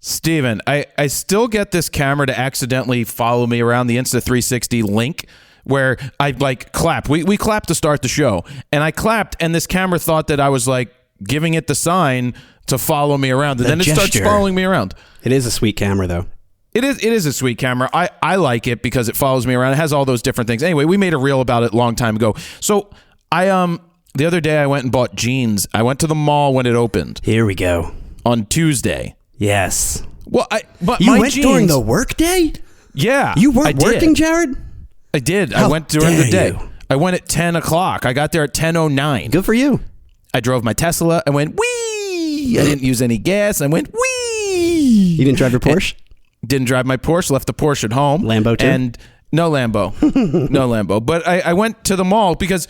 Steven, I still get this camera to accidentally follow me around the Insta360 link where I like clap. We clapped to start the show, and I clapped, and this camera thought that I was like giving it the sign to follow me around, and then it starts following me around. It is a sweet camera, though. It is a sweet camera. I like it because it follows me around. It has all those different things. Anyway, we made a reel about it a long time ago. So I the other day I went and bought jeans. I went to the mall when it opened. Here we go. On Tuesday. Yes. Well, but you my went jeans, during the work day? Yeah. You weren't working, Jared? I did. How I went during the day. you? I went at 10 o'clock. I got there at 10:09. Good for you. I drove my Tesla. I went, wee! I didn't use any gas. I went, wee! You didn't drive your Porsche? Didn't drive my Porsche. Left the Porsche at home. Lambo too? And no Lambo. No Lambo. But I went to the mall because...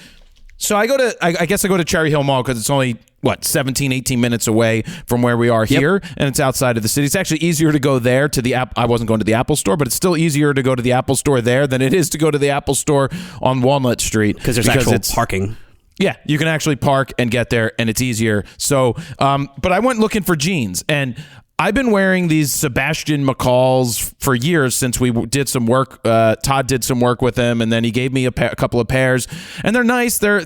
So I guess I go to Cherry Hill Mall because it's only, 17, 18 minutes away from where we are here, and it's outside of the city. It's actually easier to go there to the I wasn't going to the Apple Store, but it's still easier to go to the Apple Store there than it is to go to the Apple Store on Walnut Street. Because there's actual parking. Yeah, you can actually park and get there, and it's easier. So, but I went looking for jeans, and I've been wearing these Sebastian McCalls for years since we did some work. Todd did some work with them, and then he gave me a couple of pairs, and they're nice. They're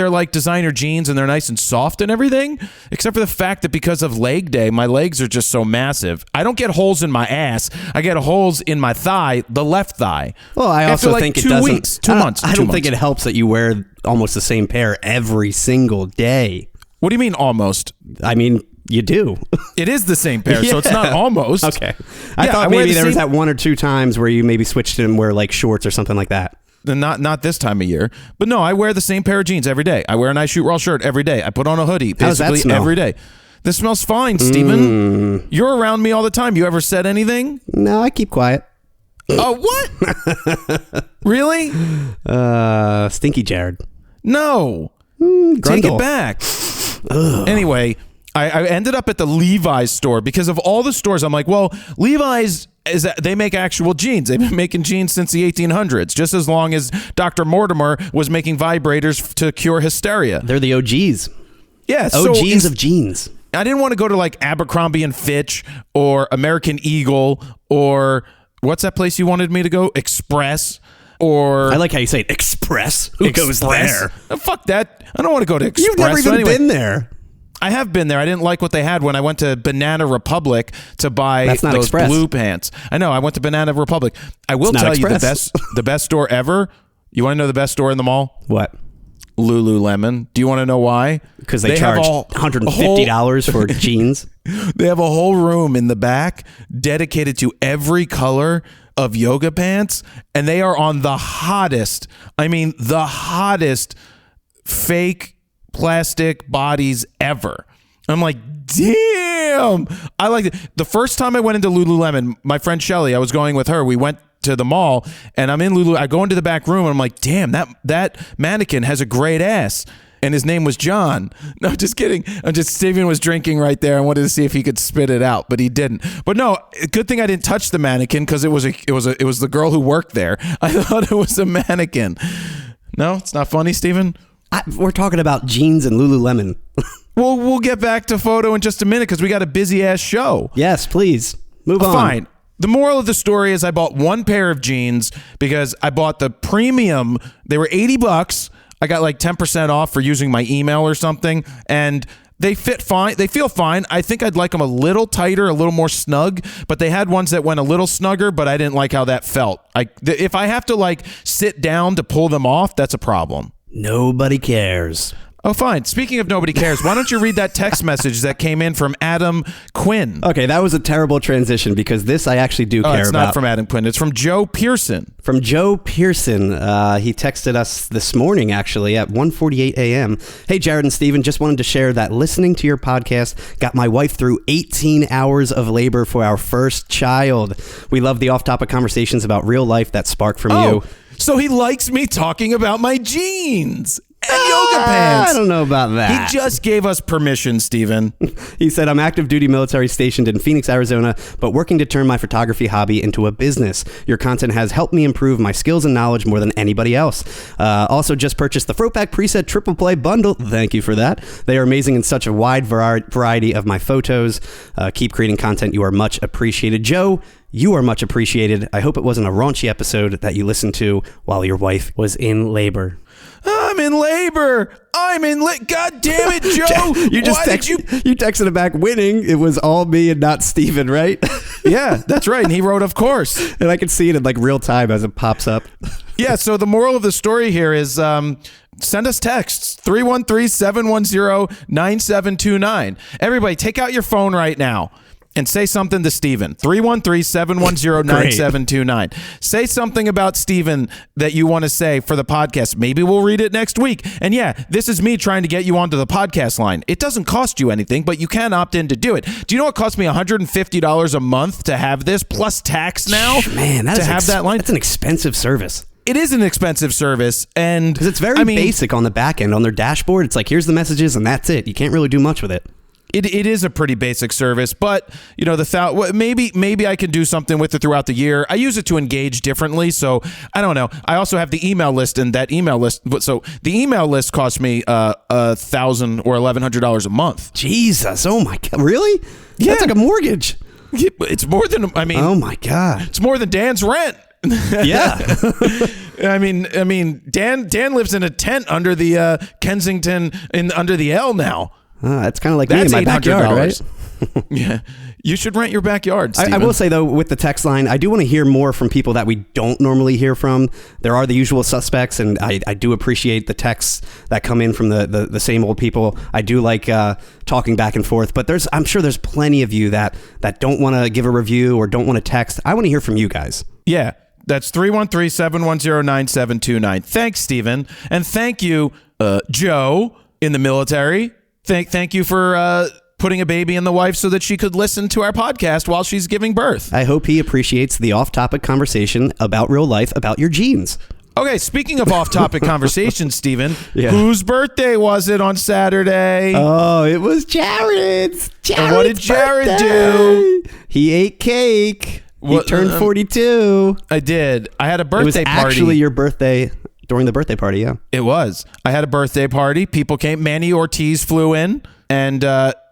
like designer jeans, and they're nice and soft and everything, except for the fact that because of leg day, my legs are just so massive. I don't get holes in my ass. I get holes in my thigh, the left thigh. Well, I also think it doesn't. 2 weeks, 2 months. I don't think it helps that you wear almost the same pair every single day. What do you mean almost? I mean, you do. It is the same pair, so it's not almost. Okay. I thought maybe there was that one or two times where you maybe switched and wear like shorts or something like that. Not this time of year. But no, I wear the same pair of jeans every day. I wear a nice shoot raw shirt every day. I put on a hoodie basically every day. This smells fine, Steven. You're around me all the time. You ever said anything? No, I keep quiet. Oh, what? Really? Stinky Jared. No. Take it back. Anyway, I ended up at the Levi's store because of all the stores. I'm like, well, Levi's they make actual jeans. They've been making jeans since the 1800s, just as long as Dr. Mortimer was making vibrators to cure hysteria. They're the OGs. Yeah, OGs of jeans. I didn't want to go to like Abercrombie and Fitch or American Eagle or what's that place you wanted me to go? Express. Or I like how you say it, Express. Who goes there? Fuck that. I don't want to go to Express. You've never even been there. I have been there. I didn't like what they had when I went to Banana Republic to buy those Express. blue pants. I know. I went to Banana Republic. I will tell you the best store ever. You want to know the best store in the mall? What? Lululemon. Do you want to know why? Because they charge $150 for jeans. They have a whole room in the back dedicated to every color of yoga pants, and they are on the hottest fake plastic bodies ever. I'm like, damn. I like it. The first time I went into Lululemon, my friend Shelly, I was going with her. We went to the mall, and I'm in Lulu. I go into the back room, and I'm like, damn, that mannequin has a great ass. And his name was John. No, just kidding. Steven was drinking right there. I wanted to see if he could spit it out, but he didn't. But no, good thing I didn't touch the mannequin because it was the girl who worked there. I thought it was a mannequin. No, it's not funny, Steven. We're talking about jeans and Lululemon. Well, we'll get back to photo in just a minute because we got a busy ass show. Yes, please move on. Fine. The moral of the story is I bought one pair of jeans because I bought the premium. They were $80. I got like 10% off for using my email or something, and they fit fine. They feel fine. I think I'd like them a little tighter, a little more snug, but they had ones that went a little snugger, but I didn't like how that felt. If I have to like sit down to pull them off, that's a problem. Nobody cares. Oh, fine. Speaking of nobody cares, why don't you read that text message that came in from Adam Quinn? Okay, that was a terrible transition because this I actually do care about. It's not from Adam Quinn. It's from Joe Pearson. From Joe Pearson. He texted us this morning, actually, at 1:48 a.m. Hey, Jared and Steven, just wanted to share that listening to your podcast got my wife through 18 hours of labor for our first child. We love the off-topic conversations about real life that spark from you. So he likes me talking about my jeans. yoga pants. I don't know about that. He just gave us permission, Steven. He said, I'm active duty military stationed in Phoenix, Arizona, but working to turn my photography hobby into a business. Your content has helped me improve my skills and knowledge more than anybody else. Also just purchased the Throwback Preset Triple Play Bundle. Thank you for that. They are amazing in such a wide variety of my photos. Keep creating content. You are much appreciated. Joe, you are much appreciated. I hope it wasn't a raunchy episode that you listened to while your wife was in labor. I'm in labor. God damn it, Joe. You texted him back winning. It was all me and not Steven, right? Yeah, that's right. And he wrote, of course. And I can see it in like real time as it pops up. Yeah, so the moral of the story here is send us texts, 313-710-9729. Everybody, take out your phone right now and say something to Steven. 313-710-9729. Say something about Steven that you want to say for the podcast. Maybe we'll read it next week. And yeah, this is me trying to get you onto the podcast line. It doesn't cost you anything, but you can opt in to do it. Do you know it costs me $150 a month to have this, plus tax now? Man, that line? That's an expensive service. It is an expensive service, and because it's very basic on the back end. On their dashboard, it's like, here's the messages, and that's it. You can't really do much with it. It is a pretty basic service, but you know maybe I can do something with it throughout the year. I use it to engage differently, so I don't know. I also have the email list, and that email list. So the email list costs me $1,000 or $1,100 a month. Jesus, oh my God, really? Yeah, that's like a mortgage. It's more than oh my God, it's more than Dan's rent. Yeah. I mean, Dan lives in a tent under the Kensington under the L now. That's kind of like me in my backyard, right? Yeah. You should rent your backyard, Steven. I will say, though, with the text line, I do want to hear more from people that we don't normally hear from. There are the usual suspects, and I do appreciate the texts that come in from the same old people. I do like talking back and forth, but I'm sure there's plenty of you that don't want to give a review or don't want to text. I want to hear from you guys. Yeah. That's 313-710-9729. Thanks, Steven. And thank you, Joe in the military. Thank you for putting a baby in the wife so that she could listen to our podcast while she's giving birth. I hope he appreciates the off-topic conversation about real life, about your genes. Okay, speaking of off-topic conversations, Steven, whose birthday was it on Saturday? Oh, it was Jared's. And what did Jared do? He ate cake. He turned 42. I did. I had a birthday party. It was actually your birthday. During the birthday party, yeah. It was. I had a birthday party. People came. Manny Ortiz flew in. And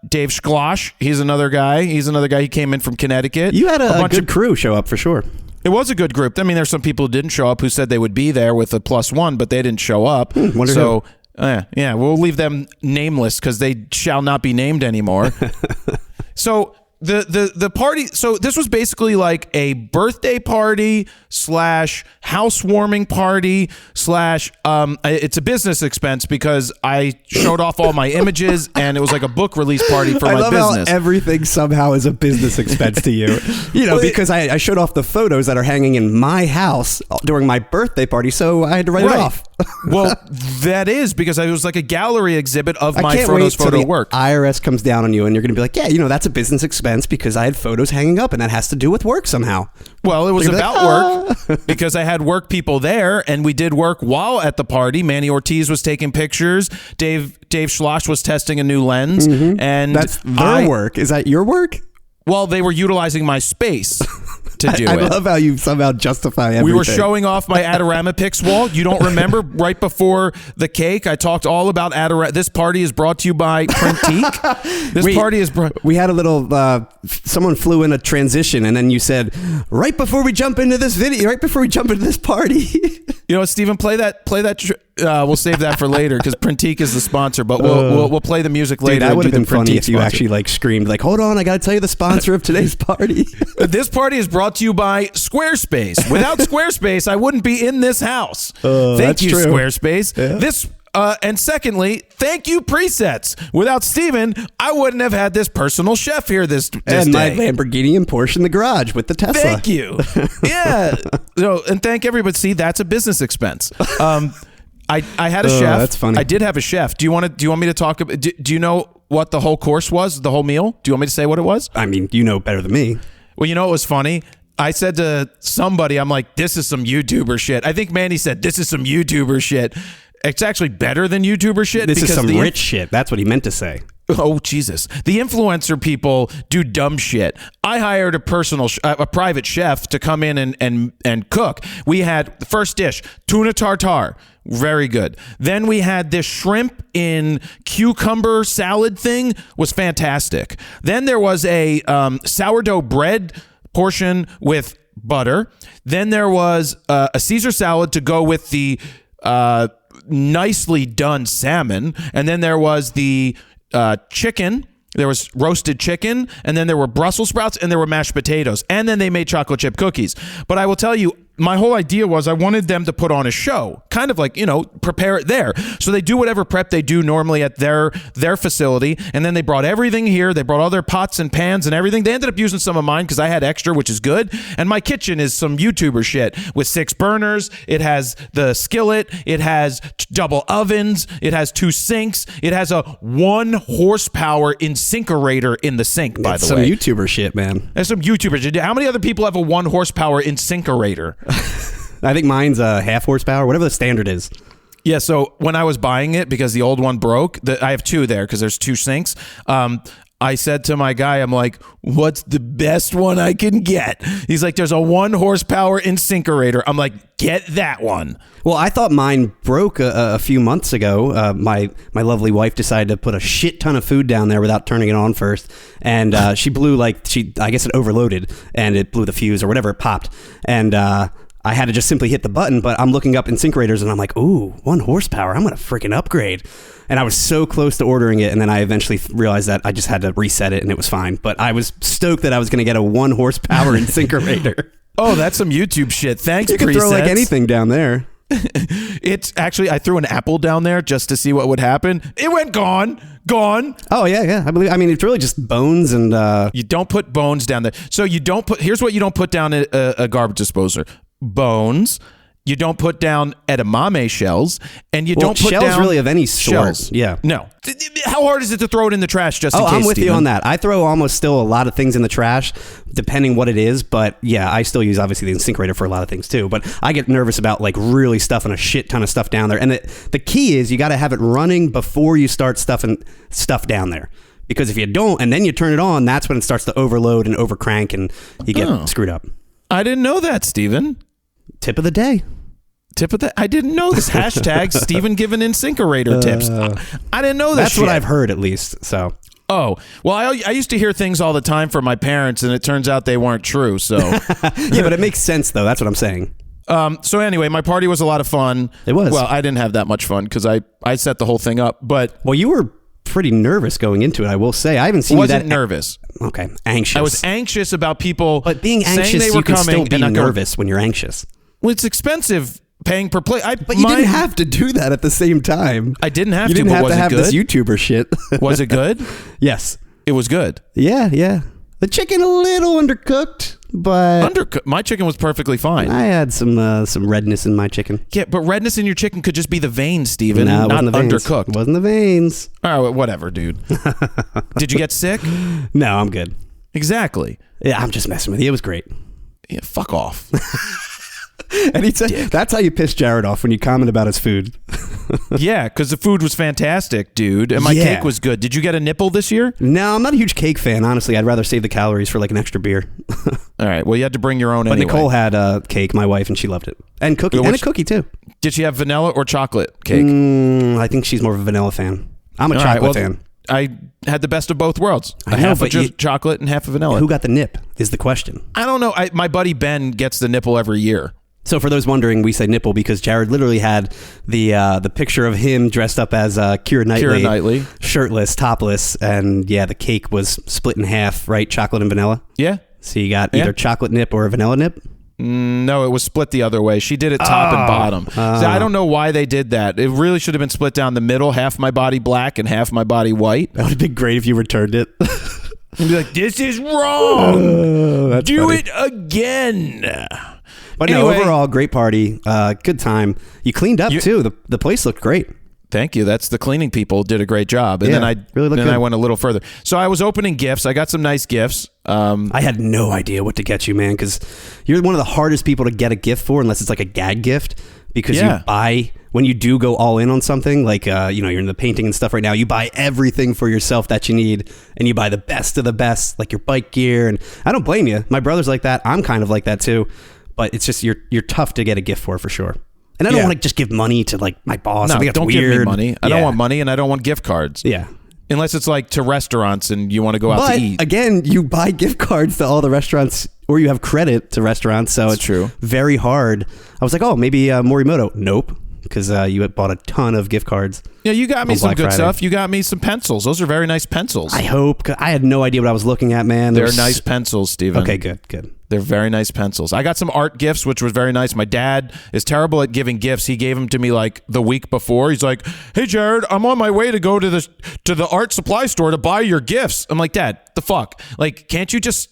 Dave Schloss, he's another guy. He came in from Connecticut. You had a good crew show up for sure. It was a good group. I mean, there's some people who didn't show up who said they would be there with a +1, but they didn't show up. Wonder who. Yeah, we'll leave them nameless because they shall not be named anymore. So the party, so this was basically like a birthday party / housewarming party / it's a business expense because I showed off all my images and it was like a book release party for my business. How everything somehow is a business expense to you. Because I showed off the photos that are hanging in my house during my birthday party, so I had to write it off. Well, that is because it was like a gallery exhibit of my photo work. IRS comes down on you and you're going to be like, yeah, that's a business expense because I had photos hanging up and that has to do with work somehow. Well, it was about work because I had work people there and we did work while at the party. Manny Ortiz was taking pictures. Dave Schloss was testing a new lens. And that's their work. Is that your work? Well, they were utilizing my space to do it. I love how you somehow justify everything. We were showing off my Adorama Pix wall. You don't remember? Right before the cake, I talked all about Adorama. This party is brought to you by Printique. We had a little, someone flew in a transition and then you said, right before we jump into this video, right before we jump into this party. You know what, Steven, play that. We'll save that for later because Printique is the sponsor, but we'll play the music later. Dude, that would have been funny if you actually like screamed like, hold on, I got to tell you the sponsor of today's party. This party is brought to you by Squarespace. Without Squarespace, I wouldn't be in this house. Thank you, Squarespace. Yeah. And secondly, thank you, Presets. Without Steven, I wouldn't have had this personal chef here this and day. My Lamborghini and Porsche in the garage with the Tesla. Thank you. Yeah. And thank everybody. See, that's a business expense. I had a chef. That's funny. I did have a chef. Do you want me to talk about? Do you know what the whole course was? The whole meal? Do you want me to say what it was? I mean, you know better than me. Well, you know what was funny? I said to somebody, I'm like, this is some YouTuber shit. I think Manny said, this is some YouTuber shit. It's actually better than YouTuber shit. This is because some rich shit. That's what he meant to say. Oh, Jesus. The influencer people do dumb shit. I hired a private chef to come in and cook. We had the first dish, tuna tartare. Very good. Then we had this shrimp in cucumber salad thing, was fantastic. Then there was a sourdough bread portion with butter. Then there was a Caesar salad to go with the nicely done salmon. And then there was the chicken. There was roasted chicken, and then there were Brussels sprouts, and there were mashed potatoes, and then they made chocolate chip cookies. But I will tell you, my whole idea was I wanted them to put on a show, kind of like, prepare it there. So they do whatever prep they do normally at their facility, and then they brought everything here. They brought all their pots and pans and everything. They ended up using some of mine because I had extra, which is good. And my kitchen is some YouTuber shit with 6 burners. It has the skillet. It has double ovens. It has 2 sinks. It has a 1 horsepower incinerator in the sink, by the way. Some YouTuber shit, man. There's some YouTubers. How many other people have a 1 horsepower incinerator? I think mine's a 1/2 horsepower, whatever the standard is. Yeah, so when I was buying it, because the old one broke, I have 2 there because there's 2 sinks. I said to my guy, I'm like, what's the best one I can get? He's like, there's a 1 horsepower incinerator. I'm like, get that one. Well, I thought mine broke a few months ago. My lovely wife decided to put a shit ton of food down there without turning it on first. And she blew I guess it overloaded and it blew the fuse or whatever, it popped. And I had to just simply hit the button, but I'm looking up incinerators and I'm like, ooh, 1 horsepower. I'm going to freaking upgrade. And I was so close to ordering it. And then I eventually realized that I just had to reset it and it was fine. But I was stoked that I was going to get a 1 horsepower incinerator. Oh, that's some YouTube shit. Thanks, You can throw like anything down there. It's actually, I threw an apple down there just to see what would happen. It went gone. Oh, yeah. I mean, it's really just bones and... You don't put bones down there. So here's what you don't put down a garbage disposer. Bones. You don't put down edamame shells, and you don't put shells down really of any sort. Shells. Yeah. No. How hard is it to throw it in the trash just in case, I'm with Steven? you on that. I throw almost still a lot of things in the trash, depending what it is. But yeah, I still use obviously the incinerator for a lot of things too. But I get nervous about like really stuffing a shit ton of stuff down there. And the key is you got to have it running before you start stuffing stuff down there. Because if you don't, and then you turn it on, that's when it starts to overload and overcrank, and you get screwed up. I didn't know that, Steven. Tip of the day. I didn't know this. Hashtag Steven giving incinerator tips. I didn't know this. That's what I've heard, at least. So. Oh, well, I used to hear things all the time from my parents, and it turns out they weren't true. So. Yeah, but it makes sense, though. That's what I'm saying. So anyway, my party was a lot of fun. It was. Well, I didn't have that much fun because I set the whole thing up. But well, you were pretty nervous going into it, I will say. I haven't seen you that nervous. Okay, anxious. I was anxious about people. But being anxious, saying they were you can coming still be nervous when you're anxious. Well, it's expensive. Paying per play, but you didn't have to do that at the same time. I didn't have to. You didn't have to have this YouTuber shit. Was it good? Yes, it was good. Yeah. The chicken a little undercooked, but my chicken was perfectly fine. I had some redness in my chicken. Yeah, but redness in your chicken could just be the veins, Steven. No, not undercooked. It wasn't the veins. All right, whatever, dude. Did you get sick? No, I'm good. Exactly. Yeah, I'm just messing with you. It was great. Yeah, fuck off. And that's how you piss Jared off, when you comment about his food. Yeah, because the food was fantastic, dude. And my cake was good. Did you get a nipple this year? No, I'm not a huge cake fan, honestly. I'd rather save the calories for like an extra beer. All right. Well, you had to bring your own But anyway. Nicole had cake, my wife, and she loved it. And cookie, and a cookie too. Did she have vanilla or chocolate cake? I think she's more of a vanilla fan. I'm a chocolate fan. I had the best of both worlds. Half of chocolate and half of vanilla. Who got the nip is the question. I don't know. My buddy Ben gets the nipple every year. So for those wondering, we say nipple because Jared literally had the picture of him dressed up as Keira Knightley, shirtless, topless, and yeah, the cake was split in half, right? Chocolate and vanilla. Yeah. So you got either chocolate nip or a vanilla nip. No, it was split the other way. She did it top and bottom. So I don't know why they did that. It really should have been split down the middle, half my body black and half my body white. That would have been great if you returned it. And be like, this is wrong. Do funny. it again. But anyway, no, overall, great party. Good time. You cleaned up too. The place looked great. Thank you. That's the cleaning people did a great job. And then I went a little further. So I was opening gifts. I got some nice gifts. I had no idea what to get you, man, because you're one of the hardest people to get a gift for unless it's like a gag gift, because you buy when you do go all in on something, like, you're in the painting and stuff right now, you buy everything for yourself that you need, and you buy the best of the best, like your bike gear. And I don't blame you. My brother's like that. I'm kind of like that too. But it's just, you're tough to get a gift for sure. And I don't want to just give money to like my boss. No, I think that's don't weird. give me money. I don't want money, and I don't want gift cards. Yeah. Unless it's like to restaurants and you want to go out to eat. Again, you buy gift cards to all the restaurants, or you have credit to restaurants. So it's true. Very hard. I was like, oh, maybe Morimoto. Nope. Because you bought a ton of gift cards. Yeah, you got me some Black good Friday. stuff. You got me some pencils. Those are very nice pencils. I hope. 'Cause I had no idea what I was looking at, man. They're nice pencils, Steven. Okay, good. They're very nice pencils. I got some art gifts, which was very nice. My dad is terrible at giving gifts. He gave them to me like the week before. He's like, "Hey, Jared, I'm on my way to go to the art supply store to buy your gifts." I'm like, "Dad, the fuck? Like, can't you just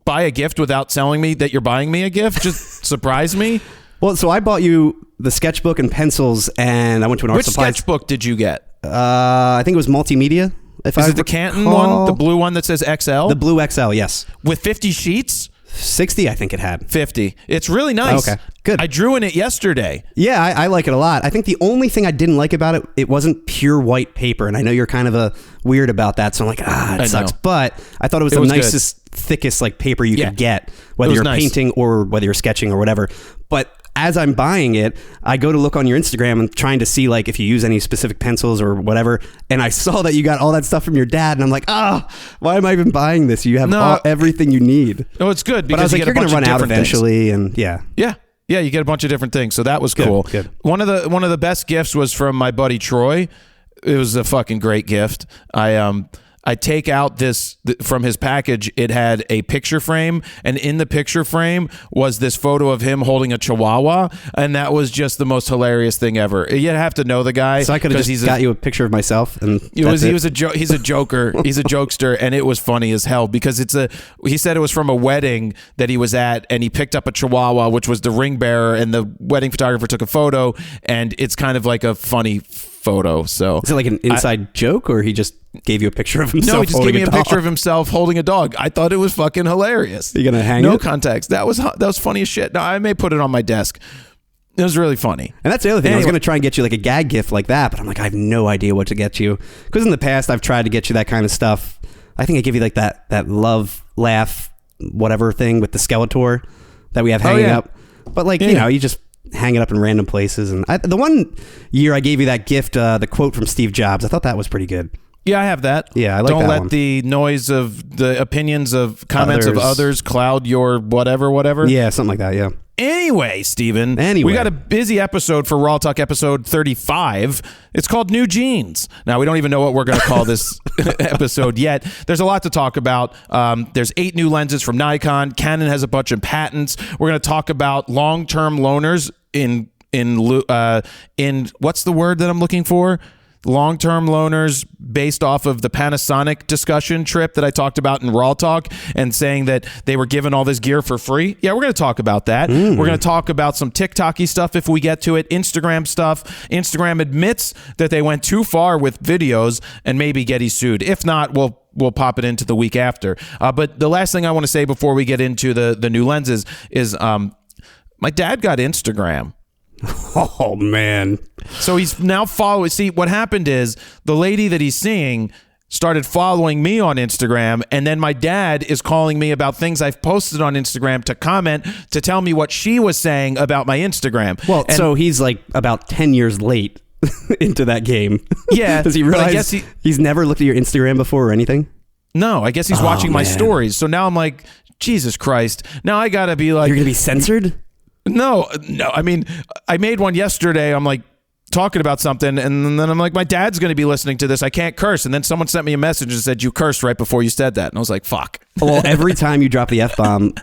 buy a gift without telling me that you're buying me a gift? Just surprise me." Well, so I bought you the sketchbook and pencils, and I went to an art supply. Which sketchbook did you get? I think it was multimedia. Is it the Canton one, the blue one that says XL? The blue XL, yes. With 50 sheets? 60, I think it had. 50. It's really nice. Okay, good. I drew in it yesterday. Yeah, I like it a lot. I think the only thing I didn't like about it, it wasn't pure white paper, and I know you're kind of a weird about that, so I'm like, it sucks. know. But I thought it was the nicest, thickest like paper you could get, whether you're painting or whether you're sketching or whatever. But as I'm buying it, I go to look on your Instagram and trying to see like if you use any specific pencils or whatever, and I saw that you got all that stuff from your dad, and I'm like, why am I even buying this? You have everything you need. Oh, it's good because but I was like, you you're going to run out eventually, and yeah, you get a bunch of different things, so that was cool. Good. One of the best gifts was from my buddy Troy. It was a fucking great gift. I take out this from his package. It had a picture frame, and in the picture frame was this photo of him holding a chihuahua, and that was just the most hilarious thing ever. You have to know the guy. So I could have just got you a picture of myself, and he's a joker. He's a jokester, and it was funny as hell because he said it was from a wedding that he was at, and he picked up a chihuahua, which was the ring bearer, and the wedding photographer took a photo, and it's kind of like a funny photo. So is it like an inside joke, or he just gave you a picture of himself? No, he just gave me a picture of himself holding a dog. I thought it was fucking hilarious. You gonna hang it? No context. That was funny as shit. No, I may put it on my desk. It was really funny. And that's the other thing. Anyway, I was going to try and get you like a gag gift like that, but I'm like, I have no idea what to get you. Because in the past, I've tried to get you that kind of stuff. I think I gave you like that love, laugh, whatever thing with the Skeletor that we have hanging up. But like, you just hang it up in random places. And the one year I gave you that gift, the quote from Steve Jobs, I thought that was pretty good. Yeah, I have that. Yeah, I like that. Don't let one. the noise of the opinions of comments of others cloud your whatever. Yeah, something like that, yeah. Anyway, Steven, we got a busy episode for RAWtalk episode 35. It's called New Jeans. Now, we don't even know what we're going to call this episode yet. There's a lot to talk about. There's 8 new lenses from Nikon. Canon has a bunch of patents. We're going to talk about long-term loaners in what's the word that I'm looking for? Long-term loaners based off of the Panasonic discussion trip that I talked about in RAWtalk and saying that they were given all this gear for free. Yeah, we're going to talk about that. We're going to talk about some TikTok-y stuff if we get to it, Instagram stuff. Instagram admits that they went too far with videos and maybe Getty sued. If not, we'll pop it into the week after. But the last thing I want to say before we get into the new lenses is my dad got Instagram. Oh, man. So he's now following. See, what happened is the lady that he's seeing started following me on Instagram, and then my dad is calling me about things I've posted on Instagram to comment, to tell me what she was saying about my Instagram. Well, so he's like about 10 years late into that game. Yeah. Does he realize he's never looked at your Instagram before or anything? No, I guess he's watching my stories. So now I'm like, Jesus Christ. Now I got to be like... You're going to be censored? No. I mean, I made one yesterday. I'm like talking about something, and then I'm like, my dad's going to be listening to this. I can't curse. And then someone sent me a message and said, you cursed right before you said that. And I was like, fuck. Well, every time you drop the F-bomb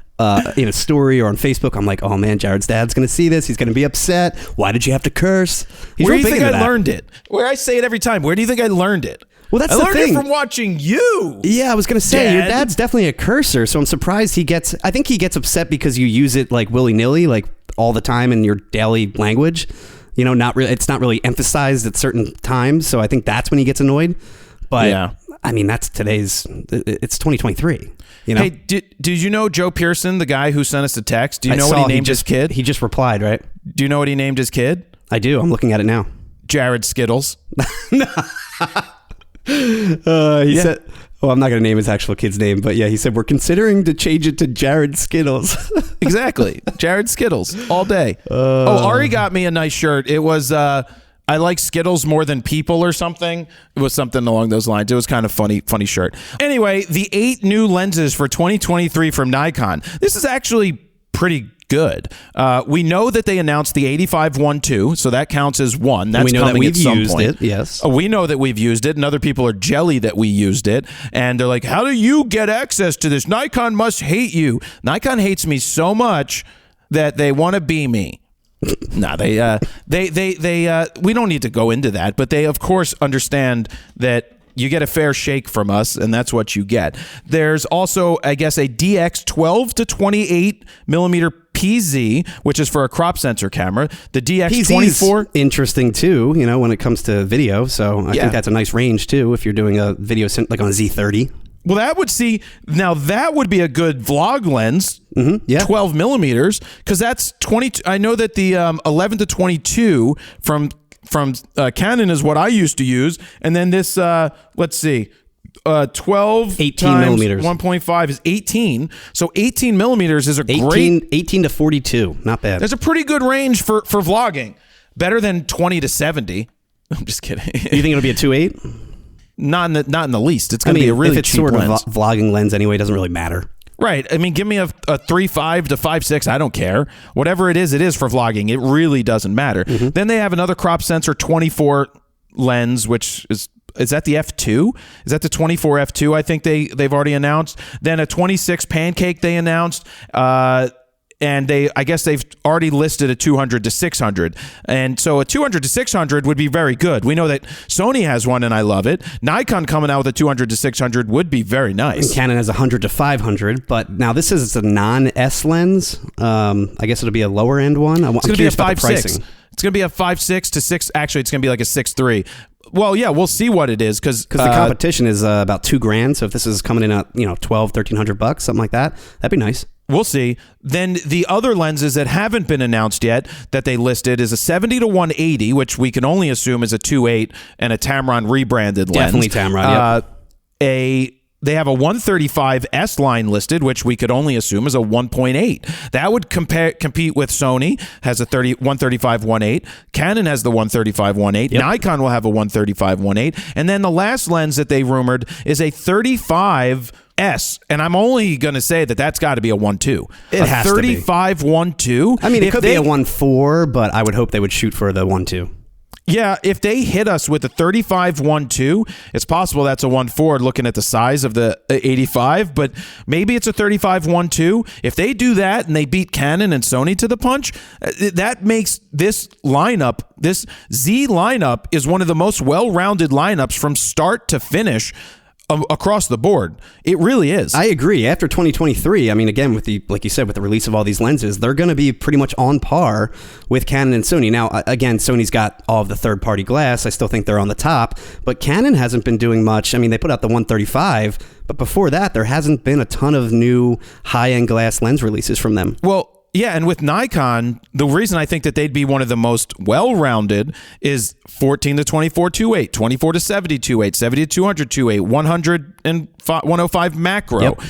in a story or on Facebook, I'm like, oh man, Jared's dad's going to see this. He's going to be upset. Why did you have to curse? Where do you think I learned it? Where I say it every time. Where do you think I learned it? Well, that's I the learned thing. it from watching you. Yeah, I was going to say, Dad. Your dad's definitely a cursor, so I'm surprised I think he gets upset because you use it like willy-nilly, like all the time in your daily language. You know, it's not really emphasized at certain times, so I think that's when he gets annoyed. But yeah. I mean, it's 2023. You know? Hey, did you know Joe Pearson, the guy who sent us a text? Do you know what he named his kid? He just replied, right? Do you know what he named his kid? I do. I'm looking at it now. Jared Skittles. He said, well, I'm not going to name his actual kid's name, but yeah, he said, we're considering to change it to Jared Skittles. Exactly. Jared Skittles all day. Ari got me a nice shirt. It was, I like Skittles more than people or something. It was something along those lines. It was kind of funny shirt. Anyway, the 8 new lenses for 2023 from Nikon. This is actually pretty good. We know that they announced the 85-1.2, so that counts as one. That's coming at some point. We know that we've used it, yes. We know that we've used it, and other people are jelly that we used it, and they're like, how do you get access to this? Nikon must hate you. Nikon hates me so much that they want to be me. No, we don't need to go into that, but they, of course, understand that you get a fair shake from us, and that's what you get. There's also, I guess, a DX 12 to 28 millimeter PZ, which is for a crop sensor camera. The DX 24, interesting too, you know, when it comes to video. So I think that's a nice range too if you're doing a video like on a Z30. Well, that would be a good vlog lens. 12 millimeters, because that's 20. I know that the 11 to 22 from Canon is what I used to use, and then this let's see, 12 18 times millimeters 1.5 is 18. So 18 millimeters is 18 to 42, not bad. There's a pretty good range for vlogging, better than 20 to 70. I'm just kidding. You think it'll be a 2.8? Not in the least. It's going to be a really cheap lens. If it's sort of vlogging lens anyway, it doesn't really matter. Right. I mean, give me a 3.5 to 5.6. I don't care. Whatever it is for vlogging. It really doesn't matter. Then they have another crop sensor 24 lens, which is that the F2? Is that the 24 F2? I think they've already announced. Then a 26 Pancake they announced. And I guess they've already listed a 200 to 600. And so a 200 to 600 would be very good. We know that Sony has one, and I love it. Nikon coming out with a 200 to 600 would be very nice. And Canon has a 100 to 500, but now this is a non-S lens. I guess it'll be a lower end one. I'm curious about the pricing. It's going to be a 5.6 to 6. Actually, it's going to be like a 6.3. Well, yeah, we'll see what it is because the competition is about $2,000. So if this is coming in at $1,200-$1,300, something like that, that'd be nice. We'll see. Then the other lenses that haven't been announced yet that they listed is a 70 to 180, which we can only assume is a 2.8 and a Tamron rebranded lens. Definitely Tamron. Yep. They have a 135 S line listed, which we could only assume is a 1.8. That would compete with Sony, has a 135 1.8. Canon has the 135 1.8. Yep. Nikon will have a 135 1.8. And then the last lens that they rumored is a 35 S, and I'm only going to say that that's got to be a 1.2. It has 35 to be. 1.2. I mean, it could be a 1.4, but I would hope they would shoot for the 1.2. Yeah, if they hit us with a 35 1.2, it's possible that's a 1.4 looking at the size of the 85, but maybe it's a 35 1.2. If they do that and they beat Canon and Sony to the punch, that makes this lineup, this Z lineup, is one of the most well-rounded lineups from start to finish across the board. It really is. I agree. After 2023, I mean, again, with like you said, with the release of all these lenses, they're going to be pretty much on par with Canon and Sony. Now, again, Sony's got all of the third-party glass. I still think they're on the top, but Canon hasn't been doing much. I mean, they put out the 135, but before that, there hasn't been a ton of new high-end glass lens releases from them. Well, yeah, and with Nikon, the reason I think that they'd be one of the most well-rounded is 14 to 24 2.8, 24 to 70 2.8, 70 to 200 2.8, 100 and 105 macro, yep.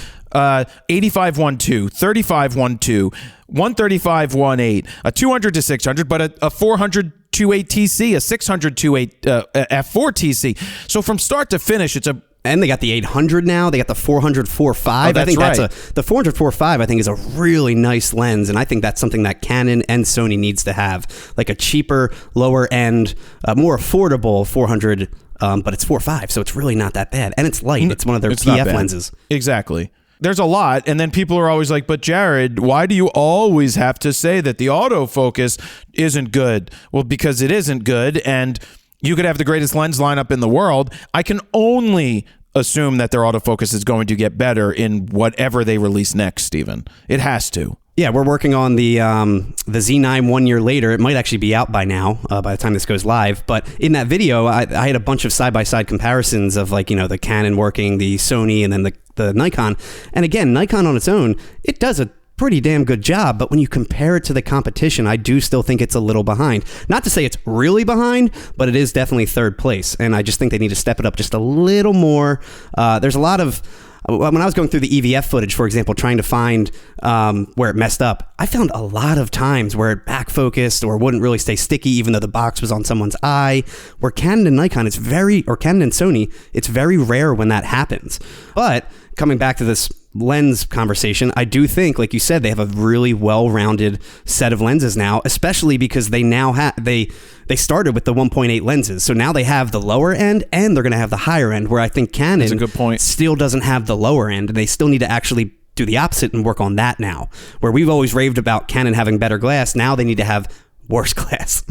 85 1.2, 35 1.2, 135 1.8, a 200 to 600, but a 400 2.8 TC, a 600 2.8 f4 TC. So from start to finish, it's a... And they got the 800 now. They got the 400 4.5. I think right. The 400 4.5 I think is a really nice lens, and I think that's something that Canon and Sony needs to have, like a cheaper, lower end, more affordable 400. But it's 4.5, so it's really not that bad, and it's light. It's one of their TF lenses. Exactly. There's a lot, and then people are always like, but Jared, why do you always have to say that the autofocus isn't good? Well, because it isn't good, and you could have the greatest lens lineup in the world. I can only assume that their autofocus is going to get better in whatever they release next, Steven. It has to. Yeah, we're working on the Z9 1 year later. It might actually be out by now, by the time this goes live. But in that video, I had a bunch of side-by-side comparisons of, like, the Canon working, the Sony, and then the Nikon. And again, Nikon on its own, it does a pretty damn good job, but when you compare it to the competition, I do still think it's a little behind. Not to say it's really behind, but it is definitely third place, and I just think they need to step it up just a little more. There's a lot of... When I was going through the EVF footage, for example, trying to find where it messed up, I found a lot of times where it back focused or wouldn't really stay sticky, even though the box was on someone's eye. Where Canon and Nikon, Canon and Sony, it's very rare when that happens. But coming back to this lens conversation, I do think, like you said, they have a really well-rounded set of lenses now, especially because they now have they started with the 1.8 lenses, so now they have the lower end and they're going to have the higher end. Where I think Canon That's a good point. Still doesn't have the lower end, and they still need to actually do the opposite and work on that now. Where we've always raved about Canon having better glass, now they need to have worse glass.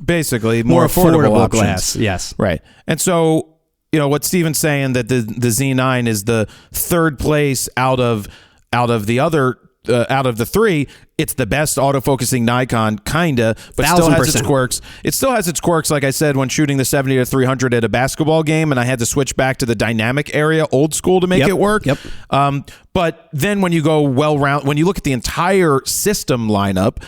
Basically, more affordable glass. Yes, right. And so, what Steven's saying, that the Z9 is the third place out of the three. It's the best autofocusing Nikon, kinda, but still has its quirks. It still has its quirks, like I said, when shooting the 70-300 at a basketball game, and I had to switch back to the dynamic area, old school, to make it work. Yep. But then when you go when you look at the entire system lineup,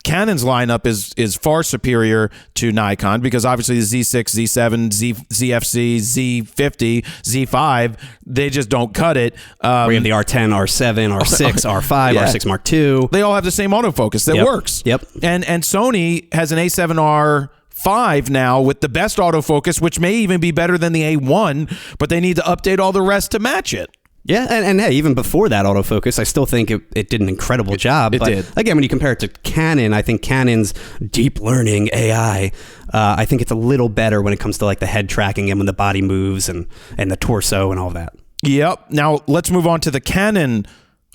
Canon's lineup is far superior to Nikon, because obviously the Z6, Z7, ZFC, Z50, Z5, they just don't cut it. We have the R10, R7, R6, R5, R6 Mark II. They all have the same autofocus that works. Yep. And Sony has an A7R5 now with the best autofocus, which may even be better than the A1, but they need to update all the rest to match it. Yeah, and hey, even before that autofocus, I still think it did an incredible job. It did. Again, when you compare it to Canon, I think Canon's deep learning AI, I think it's a little better when it comes to like the head tracking and when the body moves and the torso and all that. Yep. Now, let's move on to the Canon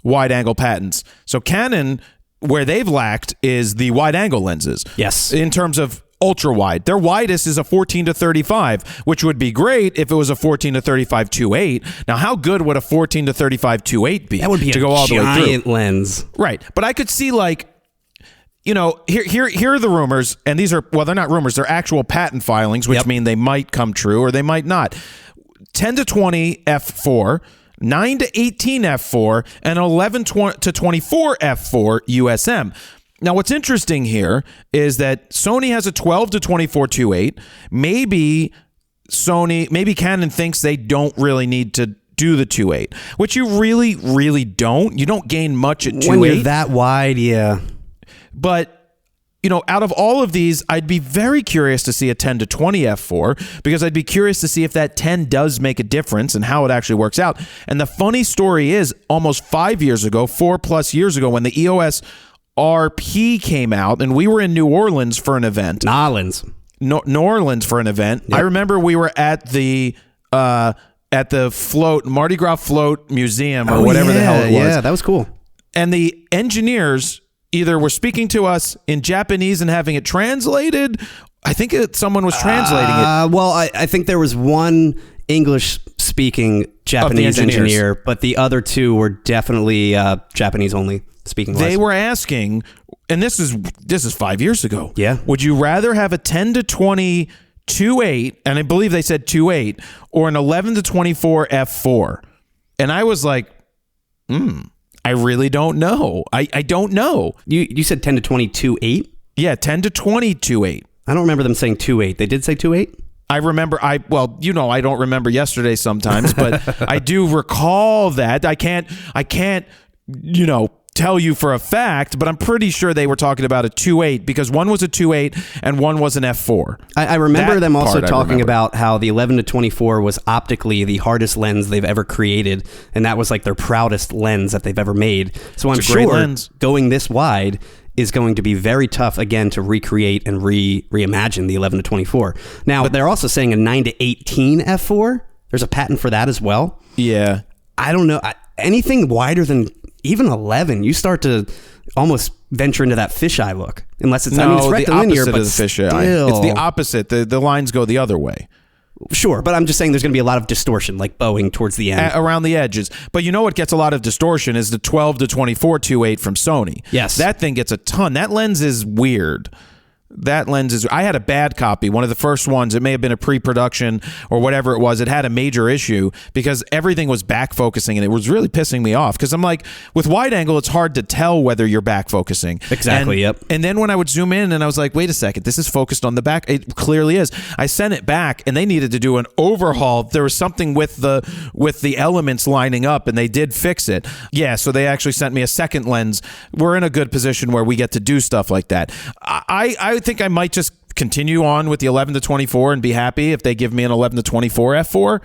wide-angle patents. So Canon, where they've lacked is the wide-angle lenses. Yes. In terms of ultra-wide. Their widest is a 14-35, which would be great if it was a 14-35 2.8. Now, how good would a 14-35 2.8 be? That would be to a go all the way through? Giant lens. Right. But I could see, like, here are the rumors, and these are, well, they're not rumors, they're actual patent filings, which mean they might come true or they might not. 10-20 f4, 9-18 f4, and 11-24 f4 USM. Now, what's interesting here is that Sony has a 12-24 2.8. Maybe Canon thinks they don't really need to do the 2.8, which you really, really don't. You don't gain much at 2.8. When you're that wide, yeah. But, out of all of these, I'd be very curious to see a 10-20 f4, because I'd be curious to see if that 10 does make a difference and how it actually works out. And the funny story is, almost 5 years ago, 4+ years ago, when the EOS RP came out, and we were in New Orleans for an event. New Orleans for an event. Yep. I remember we were at the Mardi Gras Float Museum or whatever the hell it was. Yeah, that was cool. And the engineers either were speaking to us in Japanese and having it translated. I think someone was translating it. Well, I think there was one English-speaking Japanese engineer, but the other two were definitely Japanese only. They were asking, and this is 5 years ago. Yeah. Would you rather have a 10-20 2.8, and I believe they said 2.8, or an 11-24 f4? And I was like, I really don't know. I don't know. You said 10-20 2.8? Yeah, 10-20 2.8. I don't remember them saying 2.8. They did say 2.8? I remember, I don't remember yesterday sometimes, but I do recall that. I can't, tell you for a fact, but I'm pretty sure they were talking about a 2.8, because one was a 2.8 and one was an f4. I remember them also talking about how the 11-24 was optically the hardest lens they've ever created, and that was like their proudest lens that they've ever made. So I'm sure going this wide is going to be very tough again to recreate and reimagine the 11-24. Now, but they're also saying a 9-18 f4. There's a patent for that as well. Yeah. I don't know. Anything wider than even 11, you start to almost venture into that fisheye look. Unless it's, it's rectilinear, but the fisheye. It's the opposite. The lines go the other way. Sure, but I'm just saying there's going to be a lot of distortion, like bowing towards the end. Around the edges. But you know what gets a lot of distortion is the 12-24 2.8 from Sony. Yes. That thing gets a ton. That lens is weird. That lens is, I had a bad copy, one of the first ones. It may have been a pre-production or whatever it was. It had a major issue because everything was back focusing, and it was really pissing me off because I'm like, with wide angle, it's hard to tell whether you're back focusing. Exactly, yep. And then when I would zoom in and I was like, wait a second, this is focused on the back. It clearly is. I sent it back and they needed to do an overhaul. There was something with the elements lining up, and they did fix it. Yeah, so they actually sent me a second lens. We're in a good position where we get to do stuff like that. I think I might just continue on with the 11 to 24 and be happy if they give me an 11 to 24 f4.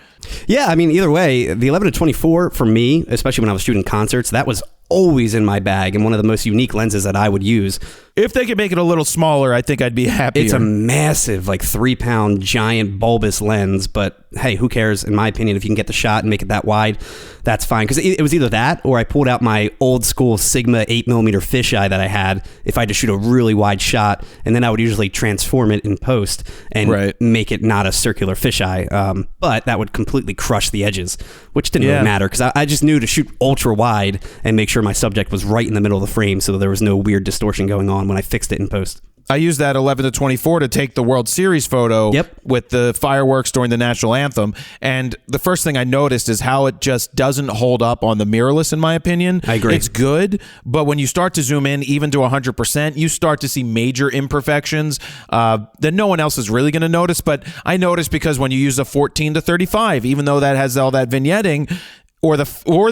Yeah, I mean, either way, the 11 to 24 for me, especially when I was shooting concerts, that was always in my bag and one of the most unique lenses that I would use. If they could make it a little smaller, I think I'd be happier. It's a massive, like 3-pound giant bulbous lens, but hey, who cares? In my opinion, if you can get the shot and make it that wide, that's fine. Because it was either that or I pulled out my old school Sigma 8mm fisheye that I had if I had to shoot a really wide shot, and then I would usually transform it in post and make it not a circular fisheye. But that would completely crush the edges, which didn't really matter because I just knew to shoot ultra wide and make sure my subject was right in the middle of the frame so there was no weird distortion going on when I fixed it in post. I used that 11 to 24 to take the World Series photo with the fireworks during the national anthem. And the first thing I noticed is how it just doesn't hold up on the mirrorless, in my opinion. I agree. It's good, but when you start to zoom in, even to 100%, you start to see major imperfections that no one else is really going to notice. But I noticed because when you use a 14 to 35, even though that has all that vignetting, or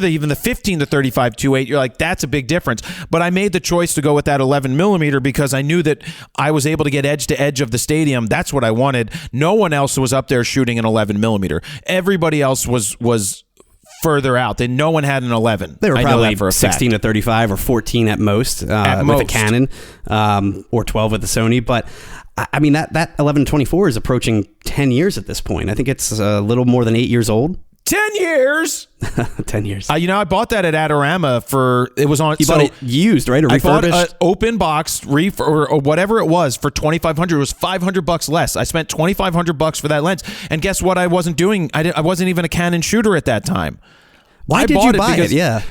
even the 15 to 35 2.8, you're like, that's a big difference. But I made the choice to go with that 11mm because I knew that I was able to get edge to edge of the stadium. That's what I wanted. No one else was up there shooting an 11mm. Everybody else was further out. No one had an 11. They were probably 16 to 35 or 14 at most with a Canon or 12 with the Sony. But I mean, that 11-24 is approaching 10 years at this point. I think it's a little more than 8 years old. 10 years. 10 years. I bought that at Adorama it was on. You bought it used, right? Or refurbished? I bought an open box or whatever it was for $2,500. It was $500 less. I spent $2,500 for that lens. And guess what? I wasn't doing. I wasn't even a Canon shooter at that time. Why did you buy it? Yeah.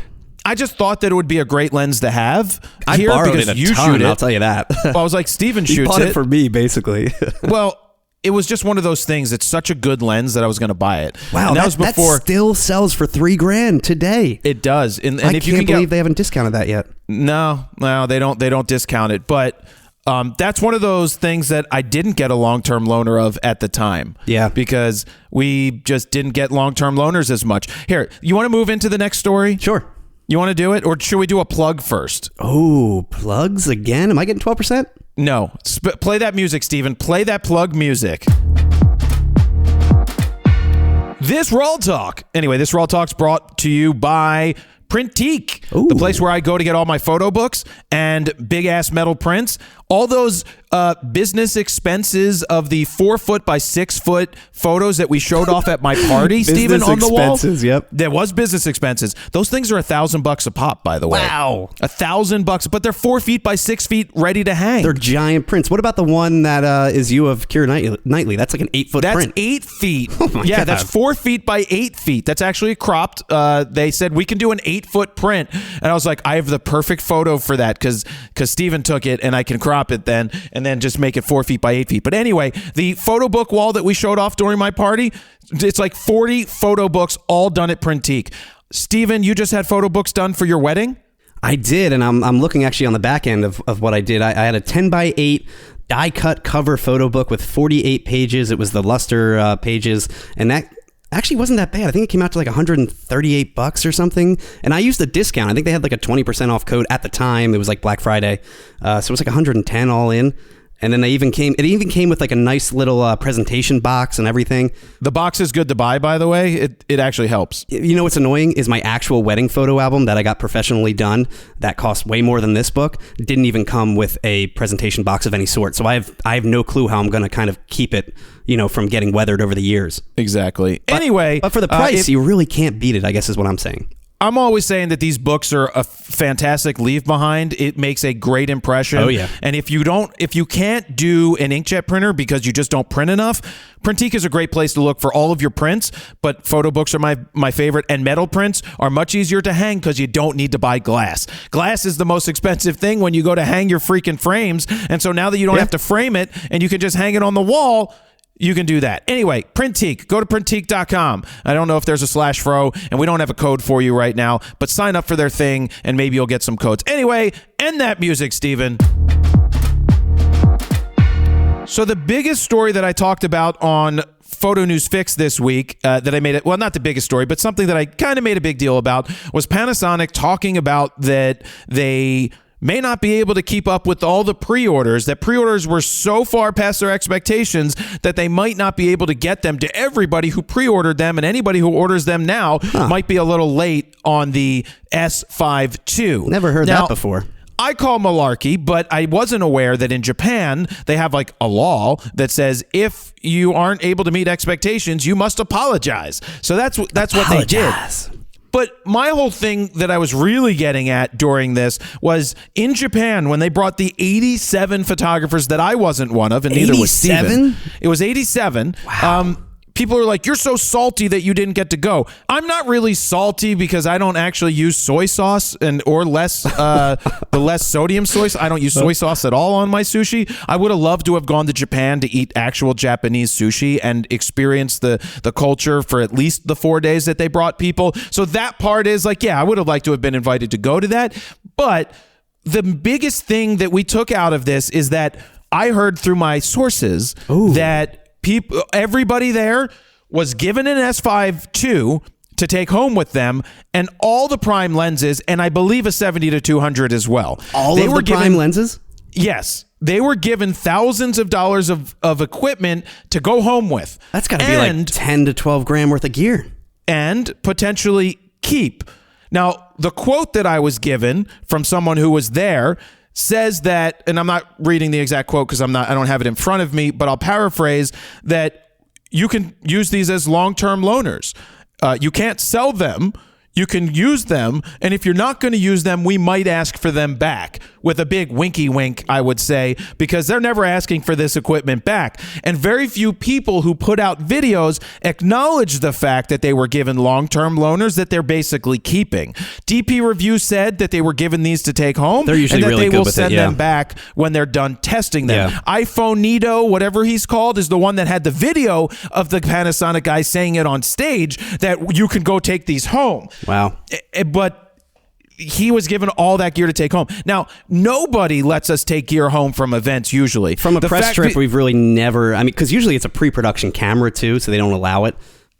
I just thought that it would be a great lens to have. I borrowed it a ton, I'll tell you that. Well, I was like, Steven shoots it. You bought it for me, basically. Well, it was just one of those things. It's such a good lens that I was going to buy it. Wow, and that was before. That still sells for $3,000 today. It does, and I can't believe they haven't discounted that yet. No, they don't. They don't discount it, but that's one of those things that I didn't get a long-term loaner of at the time. Yeah, because we just didn't get long-term loaners as much. Here, you want to move into the next story? Sure. You want to do it, or should we do a plug first? Oh, plugs again? Am I getting 12%? No. Play that music, Steven. Play that plug music. This RAWtalk. Anyway, this RAWtalk's brought to you by Printique, the place where I go to get all my photo books and big-ass metal prints. All those business expenses of the 4-foot by 6-foot photos that we showed off at my party, Steven, on the wall. Yep. There was business expenses. Those things are $1,000 a pop, by the way. Wow. $1,000, but they're 4 feet by 6 feet ready to hang. They're giant prints. What about the one that is you of Keira Knightley? That's like an 8-foot print. That's 8 feet. Oh my God. That's 4 feet by 8 feet. That's actually cropped. They said we can do an 8-foot print. And I was like, I have the perfect photo for that because Steven took it and I can crop it then and then just make it 4 feet by 8 feet. But anyway, the photo book wall that we showed off during my party, it's like 40 photo books all done at Printique. Steven, you just had photo books done for your wedding? I did, and I'm looking actually on the back end of what I did. I had a 10 by 8 die cut cover photo book with 48 pages. It was the luster pages, and that actually wasn't that bad. I think it came out to like $138 or something. And I used a discount. I think they had like a 20% off code at the time. It was like Black Friday. So it was like $110 all in. And then it even came with like a nice little presentation box and everything. The box is good to buy, by the way. It actually helps. You know what's annoying is my actual wedding photo album that I got professionally done that cost way more than this book didn't even come with a presentation box of any sort. So I have no clue how I'm going to kind of keep it, from getting weathered over the years. Exactly. But for the price, you really can't beat it, I guess is what I'm saying. I'm always saying that these books are a fantastic leave behind. It makes a great impression. Oh, yeah. And if you can't do an inkjet printer because you just don't print enough, Printique is a great place to look for all of your prints, but photo books are my favorite, and metal prints are much easier to hang because you don't need to buy glass. Glass is the most expensive thing when you go to hang your freaking frames, and so now that you don't have to frame it and you can just hang it on the wall, you can do that. Anyway, Printique. Go to Printique.com. I don't know if there's a /fro, and we don't have a code for you right now, but sign up for their thing, and maybe you'll get some codes. Anyway, end that music, Steven. So the biggest story that I talked about on Photo News Fix this week that I made it, well, not the biggest story, but something that I kind of made a big deal about was Panasonic talking about that they may not be able to keep up with all the pre-orders, that pre-orders were so far past their expectations that they might not be able to get them to everybody who pre-ordered them, and anybody who orders them now might be a little late on the S5 II. Never heard that before. I call malarkey, but I wasn't aware that in Japan, they have like a law that says if you aren't able to meet expectations, you must apologize. So that's what they did. But my whole thing that I was really getting at during this was in Japan, when they brought the 87 photographers that I wasn't one of, and neither was Steven. It was 87. Wow. People are like, you're so salty that you didn't get to go. I'm not really salty because I don't actually use soy sauce or less the less sodium soy. I don't use soy sauce at all on my sushi. I would have loved to have gone to Japan to eat actual Japanese sushi and experience the culture for at least the 4 days that they brought people. So that part is like, yeah, I would have liked to have been invited to go to that. But the biggest thing that we took out of this is that I heard through my sources that everybody there was given an S5 II to take home with them, and all the prime lenses, and I believe a 70-200 as well. All of the prime lenses? Yes. They were given thousands of dollars of equipment to go home with. That's got to be like 10 to 12 grand worth of gear. And potentially keep. Now, the quote that I was given from someone who was there says that, and I'm not reading the exact quote because I don't have it in front of me, but I'll paraphrase that you can use these as long-term loaners. You can't sell them. You can use them, and if you're not going to use them, we might ask for them back, with a big winky wink, I would say, because they're never asking for this equipment back. And very few people who put out videos acknowledge the fact that they were given long-term loaners that they're basically keeping. DP Review said that they were given these to take home, they're usually and that really they good will with send it, yeah. them back when they're done testing them. Yeah. iPhone Nito, whatever he's called, is the one that had the video of the Panasonic guy saying it on stage that you can go take these home. Wow. But he was given all that gear to take home. Now, nobody lets us take gear home from events usually. From a press trip, we've really never, because usually it's a pre-production camera too, so they don't allow it.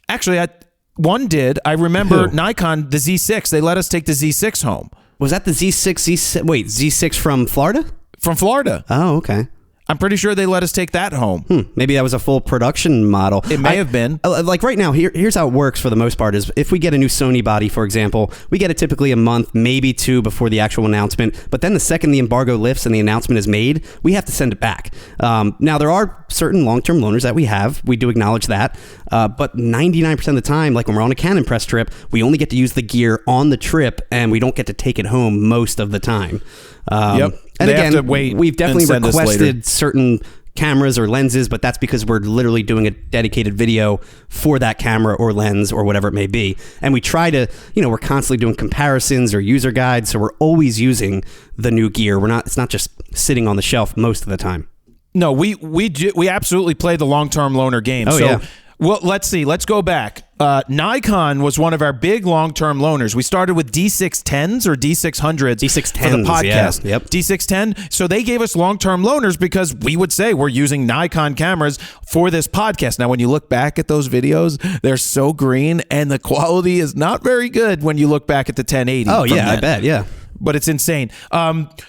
Actually, one did. I remember Nikon, the Z6, they let us take the Z6 home. Was that the Z6 from Florida? From Florida. Oh, okay. I'm pretty sure they let us take that home. Maybe that was a full production model. It may have been. Like right now, here's how it works for the most part is if we get a new Sony body, for example, we get it typically a month, maybe two before the actual announcement. But then the second the embargo lifts and the announcement is made, we have to send it back. Now, there are certain long-term loaners that we have. We do acknowledge that. But 99% of the time, like when we're on a Canon press trip, we only get to use the gear on the trip and we don't get to take it home most of the time. Yep. And they again, have to wait we've definitely and send requested certain cameras or lenses, but that's because we're literally doing a dedicated video for that camera or lens or whatever it may be. And we try to, we're constantly doing comparisons or user guides, so we're always using the new gear. It's not just sitting on the shelf most of the time. No, we absolutely play the long-term loaner game. Oh, yeah. Well, let's see. Let's go back. Nikon was one of our big long-term loaners. We started with D610s or D600s D610s, for the podcast. Yeah. Yep. D610. So they gave us long-term loaners because we would say we're using Nikon cameras for this podcast. Now, when you look back at those videos, they're so green, and the quality is not very good when you look back at the 1080. Oh, yeah, I bet, yeah. But it's insane.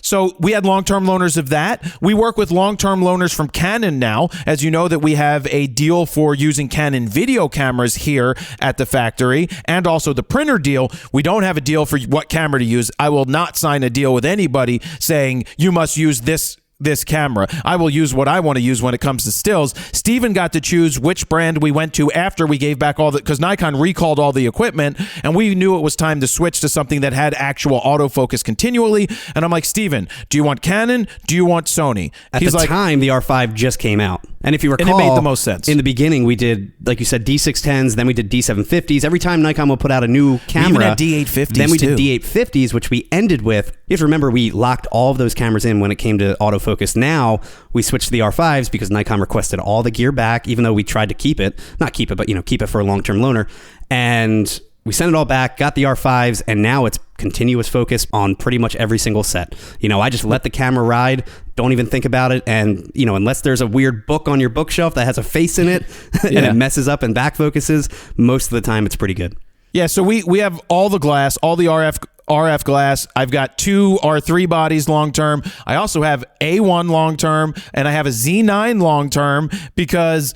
So we had long-term loaners of that. We work with long-term loaners from Canon now. As you know, that we have a deal for using Canon video cameras here at the factory, and also the printer deal. We don't have a deal for what camera to use. I will not sign a deal with anybody saying you must use this this camera. I will use what I want to use when it comes to stills. Steven got to choose which brand we went to after we gave back all the, because Nikon recalled all the equipment, and we knew it was time to switch to something that had actual autofocus continually. And I'm like, Steven, do you want Canon? Do you want Sony? At the time, the R5 just came out. And if you recall, and it made the most sense. In the beginning, we did, like you said, D610s, then we did D750s. Every time Nikon will put out a new camera, we even had D850s then we too. did D850s, which we ended with. You have to remember, we locked all of those cameras in when it came to autofocus. Now, we switched to the R5s because Nikon requested all the gear back, even though we tried to keep it. Not keep it, but, keep it for a long-term loaner. And we sent it all back, got the R5s, and now it's continuous focus on pretty much every single set. I just let the camera ride, don't even think about it, and, unless there's a weird book on your bookshelf that has a face in it and it messes up and back focuses, most of the time it's pretty good. Yeah, so we have all the glass, all the RF glass. I've got 2 R3 bodies long-term. I also have A1 long-term, and I have a Z9 long-term, because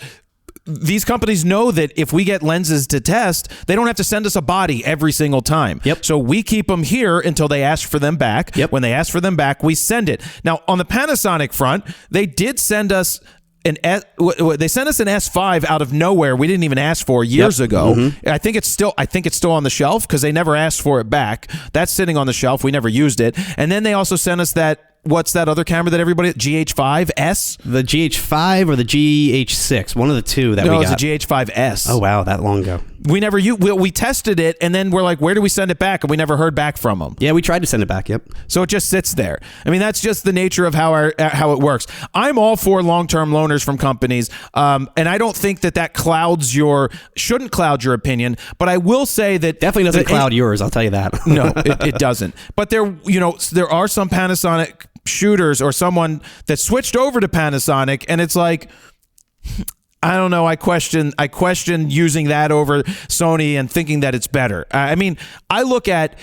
these companies know that if we get lenses to test, they don't have to send us a body every single time. Yep. So we keep them here until they ask for them back. Yep. When they ask for them back, we send it. Now, on the Panasonic front, they did send us an S5 out of nowhere. We didn't even ask for years ago. Mm-hmm. I think it's still on the shelf because they never asked for it back. That's sitting on the shelf. We never used it. And then they also sent us that. What's that other camera that everybody... GH5S? The GH5 or the GH6? One of the two that we got. No, it's a GH5S. Oh, wow. That long ago. We tested it, and then we're like, where do we send it back? And we never heard back from them. Yeah, we tried to send it back, yep. So it just sits there. I mean, that's just the nature of how it works. I'm all for long-term loaners from companies, and I don't think that shouldn't cloud your opinion, but I will say that... Definitely doesn't cloud yours, I'll tell you that. No, it doesn't. But there are some Panasonic shooters or someone that switched over to Panasonic, and it's like, I don't know. I question using that over Sony and thinking that it's better. I mean, I look at,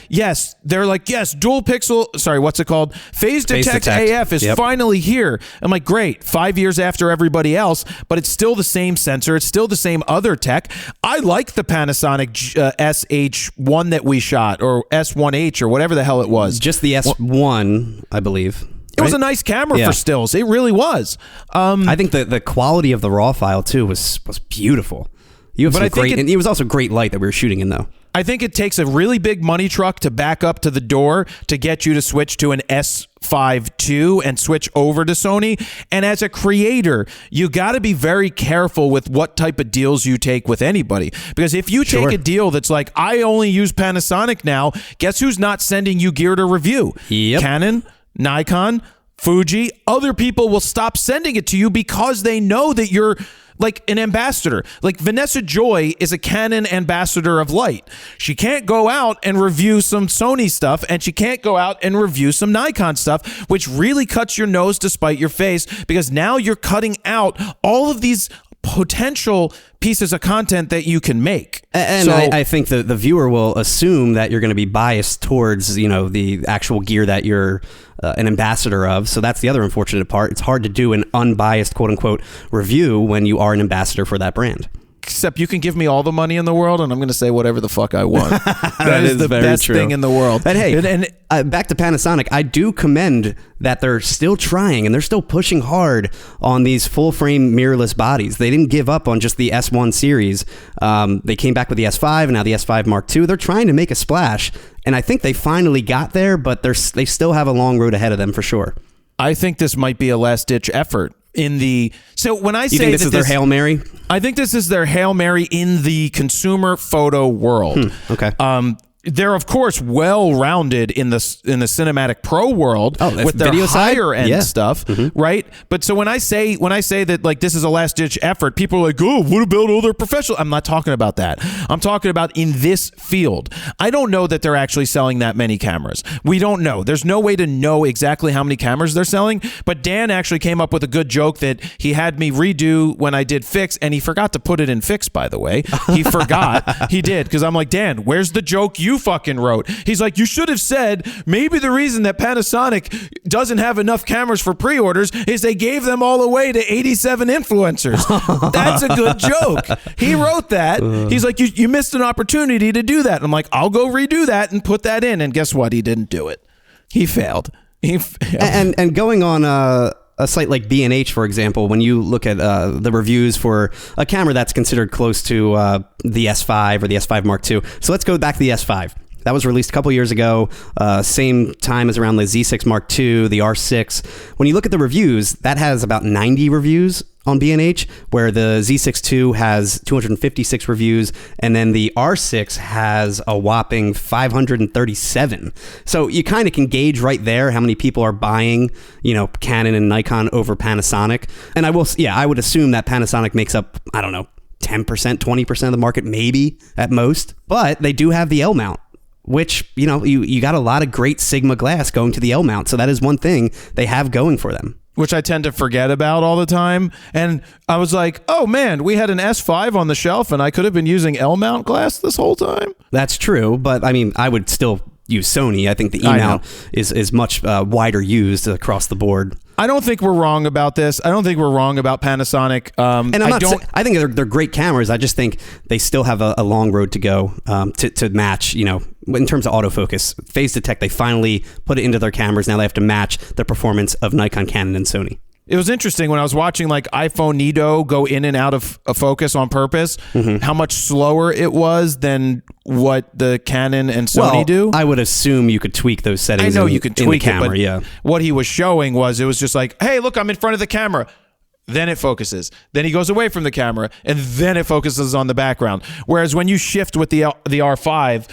they're like, dual pixel. Sorry, what's it called? Phase detect AF is finally here. I'm like, great. 5 years after everybody else, but it's still the same sensor. It's still the same other tech. I like the Panasonic SH1 that we shot, or S1H, or whatever the hell it was. Just the S1, I believe. It was a nice camera for stills. It really was. I think the quality of the RAW file too was beautiful. You have some great, and it was also great light that we were shooting in though. I think it takes a really big money truck to back up to the door to get you to switch to an S5 II and switch over to Sony. And as a creator, you got to be very careful with what type of deals you take with anybody. Because if you take a deal that's like, I only use Panasonic now, guess who's not sending you gear to review? Yep. Canon, Nikon, Fuji. Other people will stop sending it to you because they know that you're like an ambassador. Like Vanessa Joy is a Canon ambassador of light. She can't go out and review some Sony stuff, and she can't go out and review some Nikon stuff, which really cuts your nose to spite your face, because now you're cutting out all of these potential pieces of content that you can make. And so, I think the viewer will assume that you're going to be biased towards, the actual gear that you're an ambassador of. So that's the other unfortunate part. It's hard to do an unbiased, quote unquote, review when you are an ambassador for that brand. Except you can give me all the money in the world, and I'm going to say whatever the fuck I want. that is the best thing in the world. But hey, back to Panasonic, I do commend that they're still trying, and they're still pushing hard on these full-frame mirrorless bodies. They didn't give up on just the S1 series. They came back with the S5, and now the S5 Mark II. They're trying to make a splash, and I think they finally got there, but they still have a long road ahead of them for sure. I think this might be a last-ditch effort. So when I say you think this is their Hail Mary? I think this is their Hail Mary in the consumer photo world. Okay. They're of course well-rounded in the cinematic pro world with their higher end stuff, right? But so when I say that like this is a last-ditch effort, people are like, "Oh, what about all their professional?" I'm not talking about that. I'm talking about in this field. I don't know that they're actually selling that many cameras. We don't know. There's no way to know exactly how many cameras they're selling. But Dan actually came up with a good joke that he had me redo when I did Fix, and he forgot to put it in Fix, by the way. He forgot. He did, because I'm like, Dan, where's the joke you fucking wrote? He's like, you should have said maybe the reason that Panasonic doesn't have enough cameras for pre-orders is they gave them all away to 87 influencers. That's a good joke. He wrote that. He's like, you missed an opportunity to do that. I'm like, I'll go redo that and put that in. And guess what? He didn't do it. He failed. And going on a site like B&H, for example, when you look at the reviews for a camera that's considered close to the S5 or the S5 Mark II. So let's go back to the S5. That was released a couple years ago, same time as around the Z6 Mark II, the R6. When you look at the reviews, that has about 90 reviews on B&H, where the Z6 II has 256 reviews, and then the R6 has a whopping 537. So you kind of can gauge right there how many people are buying, Canon and Nikon over Panasonic. And I would assume that Panasonic makes up, 10%, 20% of the market, maybe at most. But they do have the L mount, which, you got a lot of great Sigma glass going to the L mount. So that is one thing they have going for them, which I tend to forget about all the time. And I was like, oh man, we had an S5 on the shelf and I could have been using L mount glass this whole time. That's true. But I would still use Sony. I think the E mount is much wider used across the board. I don't think we're wrong about this. I don't think we're wrong about Panasonic. And I think they're great cameras. I just think they still have a long road to go to match, in terms of autofocus. Phase detect, they finally put it into their cameras. Now they have to match the performance of Nikon, Canon, and Sony. It was interesting when I was watching like iPhone Nido go in and out of a focus on purpose, how much slower it was than what the Canon and Sony do. I would assume you could tweak those settings. I know you could tweak the camera, it, but what he was showing was it was just like, hey, look, I'm in front of the camera. Then it focuses. Then he goes away from the camera, and then it focuses on the background. Whereas when you shift with the R5,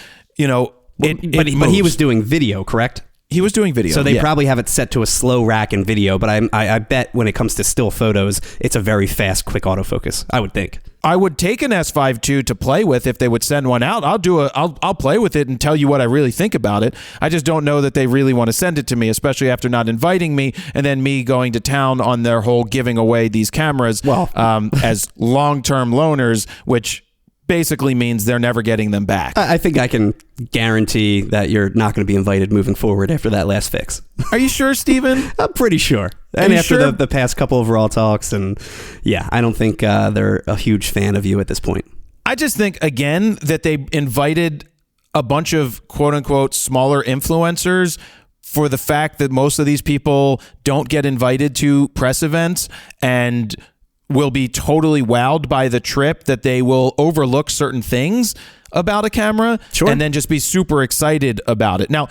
but he was doing video, correct? He was doing video. So they probably have it set to a slow rack in video, but I bet when it comes to still photos, it's a very fast, quick autofocus, I would think. I would take an S5 II to play with if they would send one out. I'll play with it and tell you what I really think about it. I just don't know that they really want to send it to me, especially after not inviting me and then me going to town on their whole giving away these cameras as long-term loaners, which basically means they're never getting them back. I think I can guarantee that you're not going to be invited moving forward after that last fix. Are you sure, Steven? I'm pretty sure. And after the past couple of RAWtalks, and I don't think they're a huge fan of you at this point. I just think, again, that they invited a bunch of quote-unquote smaller influencers for the fact that most of these people don't get invited to press events and will be totally wowed by the trip, that they will overlook certain things about a camera and then just be super excited about it. Now,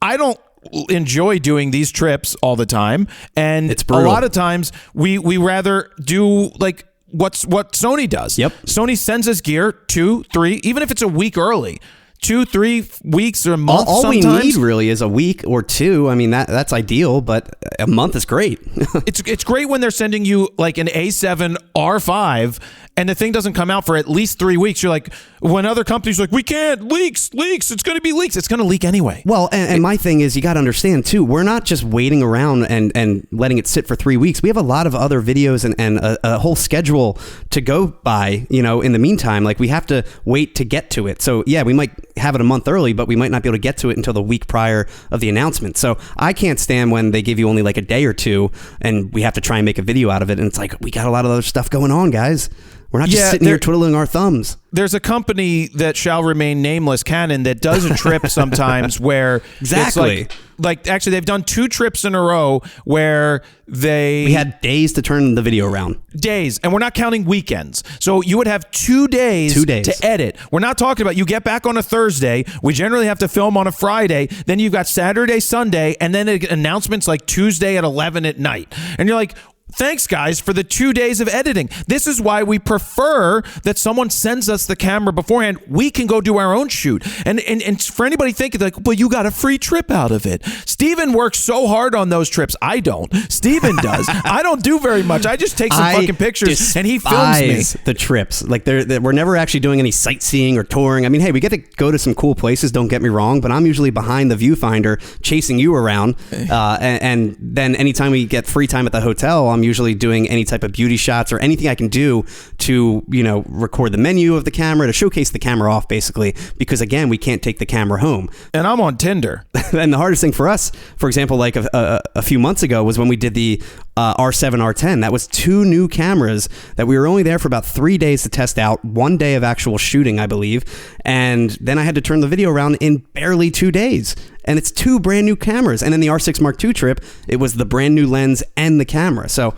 I don't enjoy doing these trips all the time, and it's brutal. A lot of times we rather do like what Sony does. Yep. Sony sends us gear 2, 3, even if it's a week early. 2, 3 weeks or a month. All sometimes. We need really is a week or two. I mean, that's ideal, but a month is great. It's great when they're sending you like an A7 R5 and the thing doesn't come out for at least 3 weeks. You're like, when other companies are like, we can't, leaks, it's going to be leaks. It's going to leak anyway. Well, and my thing is, you got to understand too, we're not just waiting around and letting it sit for 3 weeks. We have a lot of other videos and a whole schedule to go by, in the meantime. Like, we have to wait to get to it. So yeah, we might have it a month early, but we might not be able to get to it until the week prior of the announcement. So I can't stand when they give you only like a day or two and we have to try and make a video out of it. And it's like, we got a lot of other stuff going on, guys. We're not just sitting here twiddling our thumbs. There's a company that shall remain nameless, Canon, that does a trip sometimes where exactly. It's like actually they've done 2 trips in a row where we had days to turn the video around. Days, and we're not counting weekends. So you would have 2 days to edit. We're not talking about you get back on a Thursday. We generally have to film on a Friday. Then you've got Saturday, Sunday, and then announcements like Tuesday at 11 at night. And you're like, thanks, guys, for the 2 days of editing. This is why we prefer that someone sends us the camera beforehand. We can go do our own shoot. And for anybody thinking like, well, you got a free trip out of it. Steven works so hard on those trips. I don't. Steven does. I don't do very much. I just take some fucking pictures and he films me. The trips. Like we're never actually doing any sightseeing or touring. I mean, hey, we get to go to some cool places, don't get me wrong, but I'm usually behind the viewfinder chasing you around. And then anytime we get free time at the hotel, I'm usually doing any type of beauty shots or anything I can do to, record the menu of the camera, to showcase the camera off, basically, because again, we can't take the camera home. And I'm on Tinder. And the hardest thing for us, for example, like a few months ago, was when we did the R7, R10. That was 2 new cameras that we were only there for about 3 days to test out, 1 day of actual shooting, I believe. And then I had to turn the video around in barely 2 days. and it's 2 brand new cameras. And in the R6 Mark II trip, it was the brand new lens and the camera. So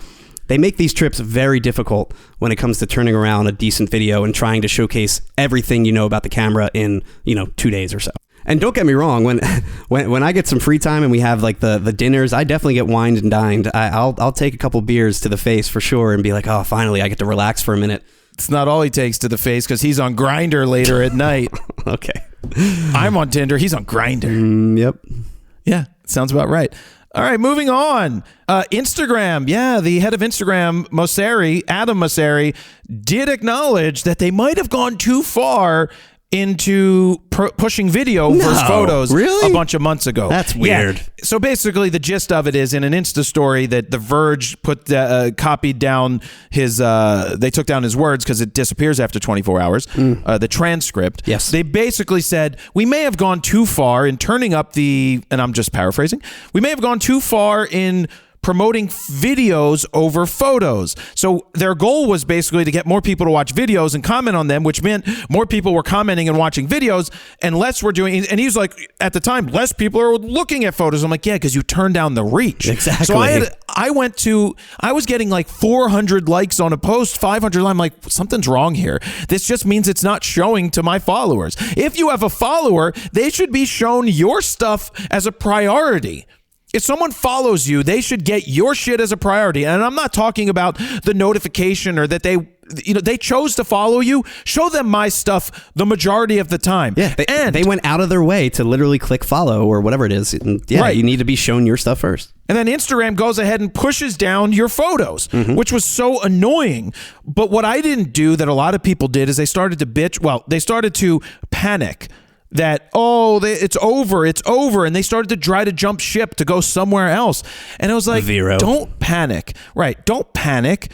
they make these trips very difficult when it comes to turning around a decent video and trying to showcase everything you know about the camera in, 2 days or so. And don't get me wrong, when I get some free time and we have like the dinners, I definitely get wined and dined. I'll take a couple beers to the face for sure and be like, oh, finally, I get to relax for a minute. It's not all he takes to the face because he's on Grindr later at night. Okay. I'm on Tinder. He's on Grindr. Yep. Yeah, sounds about right. All right, moving on. Instagram. Yeah, the head of Instagram, Adam Mosseri, did acknowledge that they might have gone too far into pushing video versus photos a bunch of months ago. That's weird. Yeah. So basically the gist of it is in an Insta story that The Verge put copied down his they took down his words because it disappears after 24 hours, the transcript. Yes. They basically said we may have gone too far in turning up and I'm just paraphrasing, we may have gone too far in promoting videos over photos. So their goal was basically to get more people to watch videos and comment on them, which meant more people were commenting and watching videos and less were doing, and he was like, at the time, less people are looking at photos. I'm like, yeah, because you turn down the reach. Exactly. So I was getting like 400 likes on a post, 500. I'm like, something's wrong here. This just means it's not showing to my followers. If you have a follower, they should be shown your stuff as a priority. If someone follows you, they should get your shit as a priority. And I'm not talking about the notification or that they chose to follow you. Show them my stuff the majority of the time. Yeah, they went out of their way to literally click follow or whatever it is. And You need to be shown your stuff first. And then Instagram goes ahead and pushes down your photos, which was so annoying. But what I didn't do that a lot of people did is they started to bitch. Well, they started to panic that, it's over. And they started to try to jump ship to go somewhere else. And it was like, don't panic. Right. Don't panic.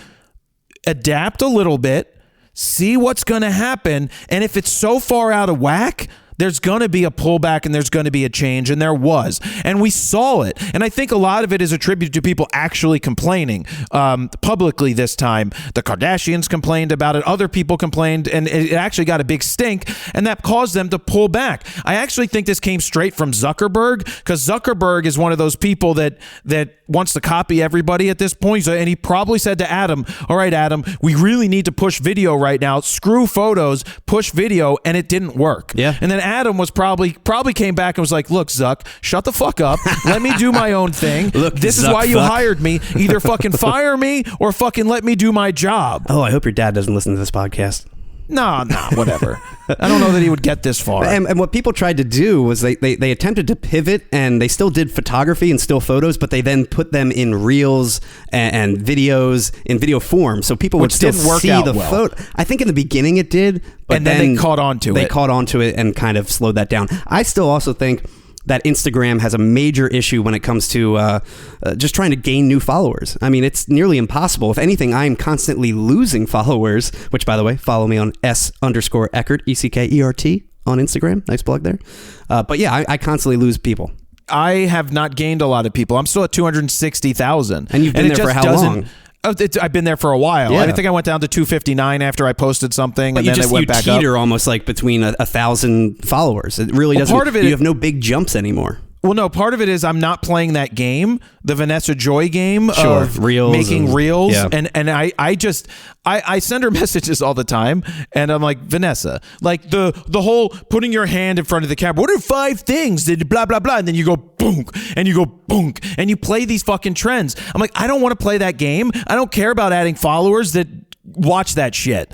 Adapt a little bit. See what's going to happen. And if it's so far out of whack, there's going to be a pullback and there's going to be a change, and there was. And we saw it. And I think a lot of it is attributed to people actually complaining publicly this time. The Kardashians complained about it. Other people complained, and it actually got a big stink, and that caused them to pull back. I actually think this came straight from Zuckerberg, because Zuckerberg is one of those people that wants to copy everybody at this point. And he probably said to Adam, all right, Adam, we really need to push video right now. Screw photos, push video, and it didn't work. Yeah. And then Adam was probably came back and was like, look, Zuck, shut the fuck up. Let me do my own thing. Look, this is why you hired me. Either fucking fire me or fucking let me do my job. Oh, I hope your dad doesn't listen to this podcast. No, whatever. I don't know that he would get this far. And what people tried to do was they attempted to pivot, and they still did photography and still photos, but they then put them in reels and videos in video form, so people would still see the photo. I think in the beginning it did, but and then they caught on to it. They caught on to it and kind of slowed that down. I still also think that Instagram has a major issue when it comes to just trying to gain new followers. I mean, it's nearly impossible. If anything, I'm constantly losing followers, which, by the way, follow me on S_Eckert, ECKERT on Instagram. Nice plug there. But yeah, I constantly lose people. I have not gained a lot of people. I'm still at 260,000. And you've been there for how long? I've been there for a while. Yeah. I think I went down to 259 after I posted something, and then it went back up. You teeter almost like between 1,000 followers. It really doesn't. Part of it, you have no big jumps anymore. Well, no, part of it is I'm not playing that game, the Vanessa Joy game of reels making reels. Yeah. And I send her messages all the time, and I'm like, Vanessa, like the whole putting your hand in front of the camera, what are 5 things that blah, blah, blah, and then you go boonk, and you go boonk, and you play these fucking trends. I'm like, I don't want to play that game. I don't care about adding followers that watch that shit.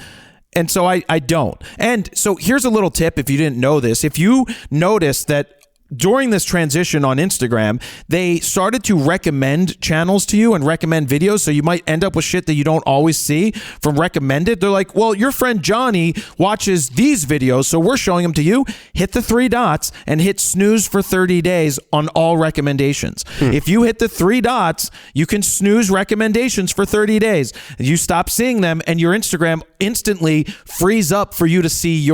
And so I don't. And so here's a little tip if you didn't know this. If you notice that during this transition on Instagram, they started to recommend channels to you and recommend videos, so you might end up with shit that you don't always see from recommended. They're like, well, your friend Johnny watches these videos, so we're showing them to you. Hit the 3 dots and hit snooze for 30 days on all recommendations. If you hit the 3 dots, you can snooze recommendations for 30 days. You stop seeing them, and your Instagram instantly frees up for you to see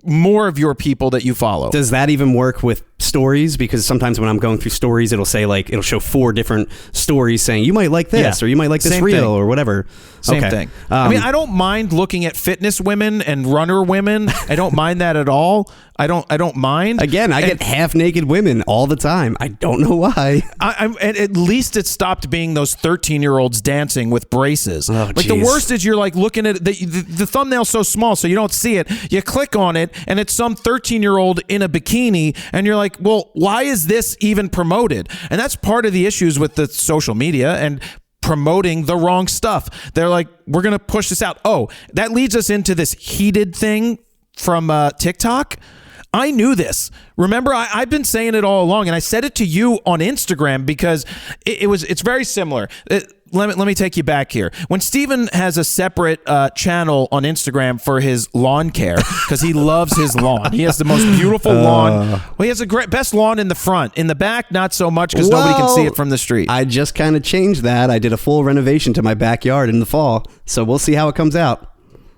more of your people that you follow. Does that even work with stories, because sometimes when I'm going through stories, it'll say like, it'll show 4 different stories saying you might like this or you might like this reel or whatever. Same thing. I mean, I don't mind looking at fitness women and runner women. I don't mind that at all. I don't mind. Again, I get half naked women all the time. I don't know why. And at least it stopped being those 13-year-olds dancing with braces. Oh, like the worst is you're like looking at the thumbnail's so small so you don't see it. You click on it and it's some 13-year-old in a bikini and you're like, well, why is this even promoted? And that's part of the issues with the social media and promoting the wrong stuff. They're like, we're going to push this out. Oh, that leads us into this heated thing from TikTok. I knew this. Remember, I've been saying it all along, and I said it to you on Instagram because it's very similar. Let me take you back here. When Steven has a separate channel on Instagram for his lawn care, because he loves his lawn. He has the most beautiful lawn. Well, he has the best lawn in the front. In the back, not so much because nobody can see it from the street. I just kind of changed that. I did a full renovation to my backyard in the fall, so we'll see how it comes out.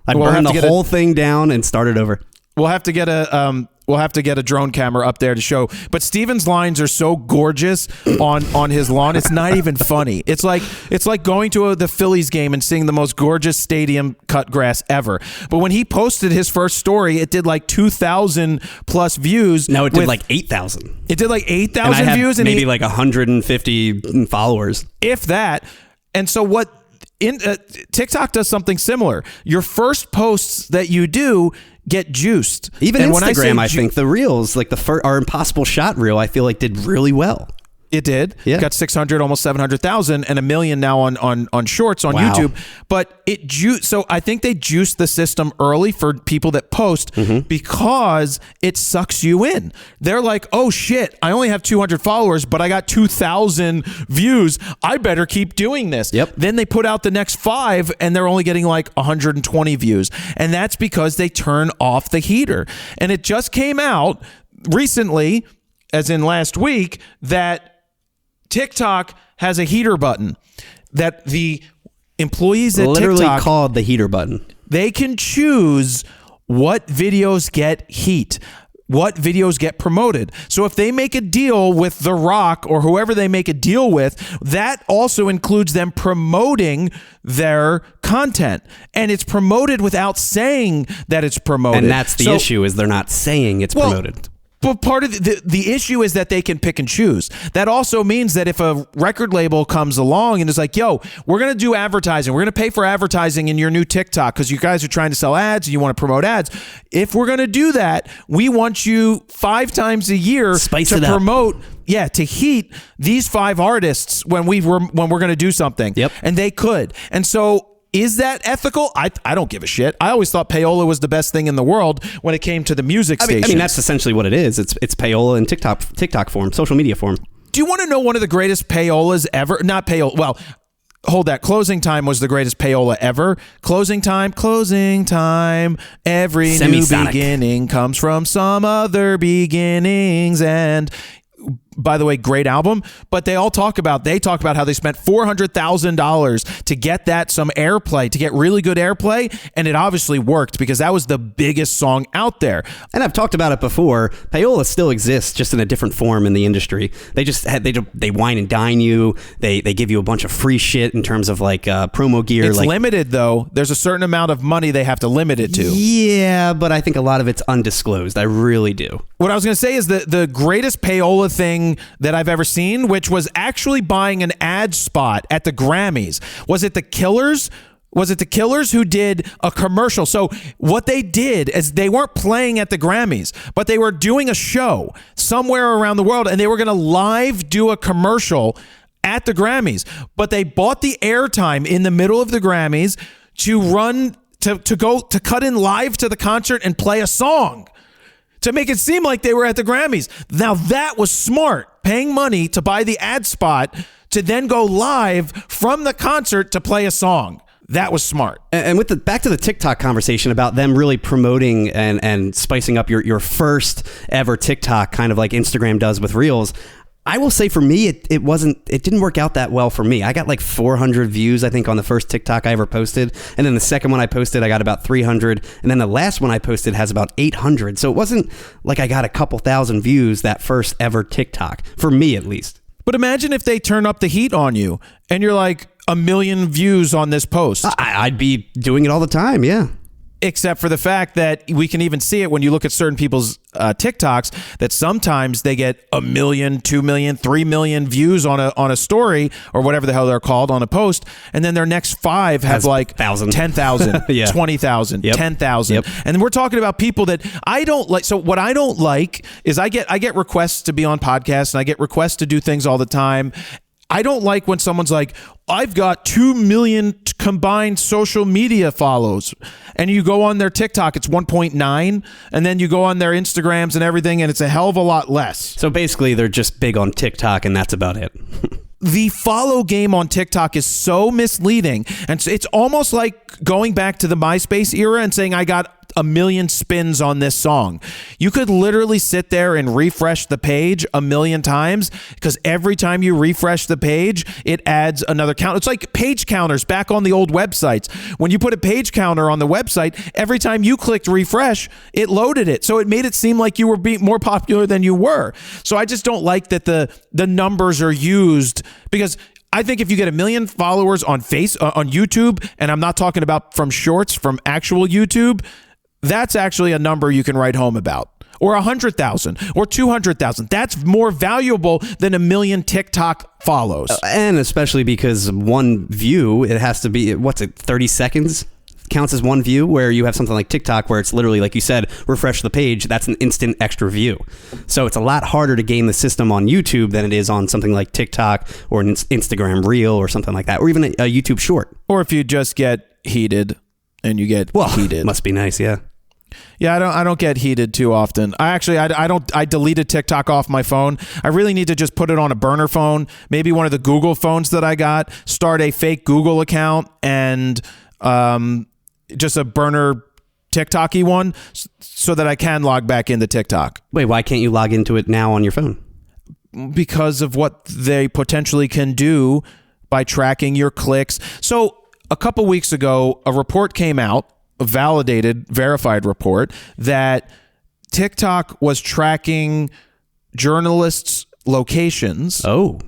I burned the whole thing down and started over. We'll have to get a drone camera up there to show. But Steven's lines are so gorgeous on his lawn. It's not even funny. It's like going to the Phillies game and seeing the most gorgeous stadium cut grass ever. But when he posted his first story, it did like 2,000 plus views. No, it did like 8,000. It did like 8,000 views, and maybe like 150 followers, if that. And so what? TikTok does something similar. Your first posts that you do get juiced. Even and Instagram, I think the reels, like our Impossible Shot reel, I feel like did really well. It did. Yeah. It got 600, almost 700,000, and 1 million now on Shorts on YouTube. But so I think they juiced the system early for people that post because it sucks you in. They're like, oh shit, I only have 200 followers, but I got 2,000 views. I better keep doing this. Yep. Then they put out the next 5, and they're only getting like 120 views, and that's because they turn off the heater. And it just came out recently, as in last week, that TikTok has a heater button that the employees at literally TikTok, called the heater button. They can choose what videos get heat, what videos get promoted. So if they make a deal with The Rock or whoever they make a deal with, that also includes them promoting their content. And it's promoted without saying that it's promoted. And that's the issue, is they're not saying it's promoted. But part of the issue is that they can pick and choose. That also means that if a record label comes along and is like, yo, we're going to do advertising. We're going to pay for advertising in your new TikTok because you guys are trying to sell ads and you want to promote ads. If we're going to do that, we want you 5 times a year to promote, to heat these 5 artists when we're going to do something. Yep. And they could. And so, is that ethical? I don't give a shit. I always thought payola was the best thing in the world when it came to the music station. I mean, that's essentially what it is. It's payola in TikTok form, social media form. Do you want to know one of the greatest payolas ever? Not payola. Well, hold that. Closing Time was the greatest payola ever. Closing Time. Every new beginning comes from some other beginnings. And by the way, great album, but they talk about how they spent $400,000 to get that some airplay, to get really good airplay, and it obviously worked because that was the biggest song out there. And I've talked about it before. Payola still exists, just in a different form in the industry. They wine and dine you. They give you a bunch of free shit in terms of like promo gear. It's limited though. There's a certain amount of money they have to limit it to. Yeah, but I think a lot of it's undisclosed. I really do. What I was going to say is the greatest payola thing that I've ever seen, which was actually buying an ad spot at the Grammys. Was it the Killers? Was it the Killers who did a commercial? So what they did is they weren't playing at the Grammys, but they were doing a show somewhere around the world, and they were going to live do a commercial at the Grammys. But they bought the airtime in the middle of the Grammys to run to cut in live to the concert and play a song, to make it seem like they were at the Grammys. Now that was smart, paying money to buy the ad spot to then go live from the concert to play a song. That was smart. And with back to the TikTok conversation about them really promoting and spicing up your first ever TikTok, kind of like Instagram does with Reels. I will say for me, it didn't work out that well for me. I got like 400 views, I think, on the first TikTok I ever posted. And then the second one I posted, I got about 300. And then the last one I posted has about 800. So it wasn't like I got a couple thousand views that first ever TikTok, for me at least. But imagine if they turn up the heat on you and you're like 1 million views on this post. I'd be doing it all the time, yeah. Except for the fact that we can even see it when you look at certain people's TikToks, that sometimes they get 1 million, 2 million, 3 million views on a story or whatever the hell they're called on a post, and then their next 5 have like 10,000, yeah. 20,000, Yep. 10,000, Yep. and we're talking about people that I don't like. So what I don't like is I get requests to be on podcasts and I get requests to do things all the time. I don't like when someone's like, I've got 2 million combined social media follows, and you go on their TikTok, it's 1.9, and then you go on their Instagrams and everything, and it's a hell of a lot less. So basically, they're just big on TikTok, and that's about it. The follow game on TikTok is so misleading, and it's almost like going back to the MySpace era and saying, I got 1 million spins on this song. You could literally sit there and refresh the page 1 million times, because every time you refresh the page, it adds another count. It's like page counters back on the old websites. When you put a page counter on the website, every time you clicked refresh, it loaded it. So it made it seem like you were being more popular than you were. So I just don't like that the numbers are used, because I think if you get 1 million followers on YouTube, and I'm not talking about from shorts, from actual YouTube, that's actually a number you can write home about. Or 100,000 or 200,000. That's more valuable than 1 million TikTok follows. And especially because one view, it has to be, 30 seconds? Counts as one view, where you have something like TikTok where it's literally, like you said, refresh the page, that's an instant extra view. So it's a lot harder to game the system on YouTube than it is on something like TikTok or an Instagram Reel or something like that, or even a YouTube Short. Or if you just get heated and you get heated. Must be nice, yeah. Yeah, I don't get heated too often. I deleted TikTok off my phone. I really need to just put it on a burner phone, maybe one of the Google phones that I got, start a fake Google account and just a burner TikTok-y one so that I can log back into TikTok. Wait, why can't you log into it now on your phone? Because of what they potentially can do by tracking your clicks. So a couple weeks ago, a report came out, a validated, verified report, that TikTok was tracking journalists' locations. Oh.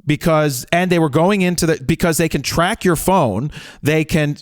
Because they were going into because they can track your phone, they can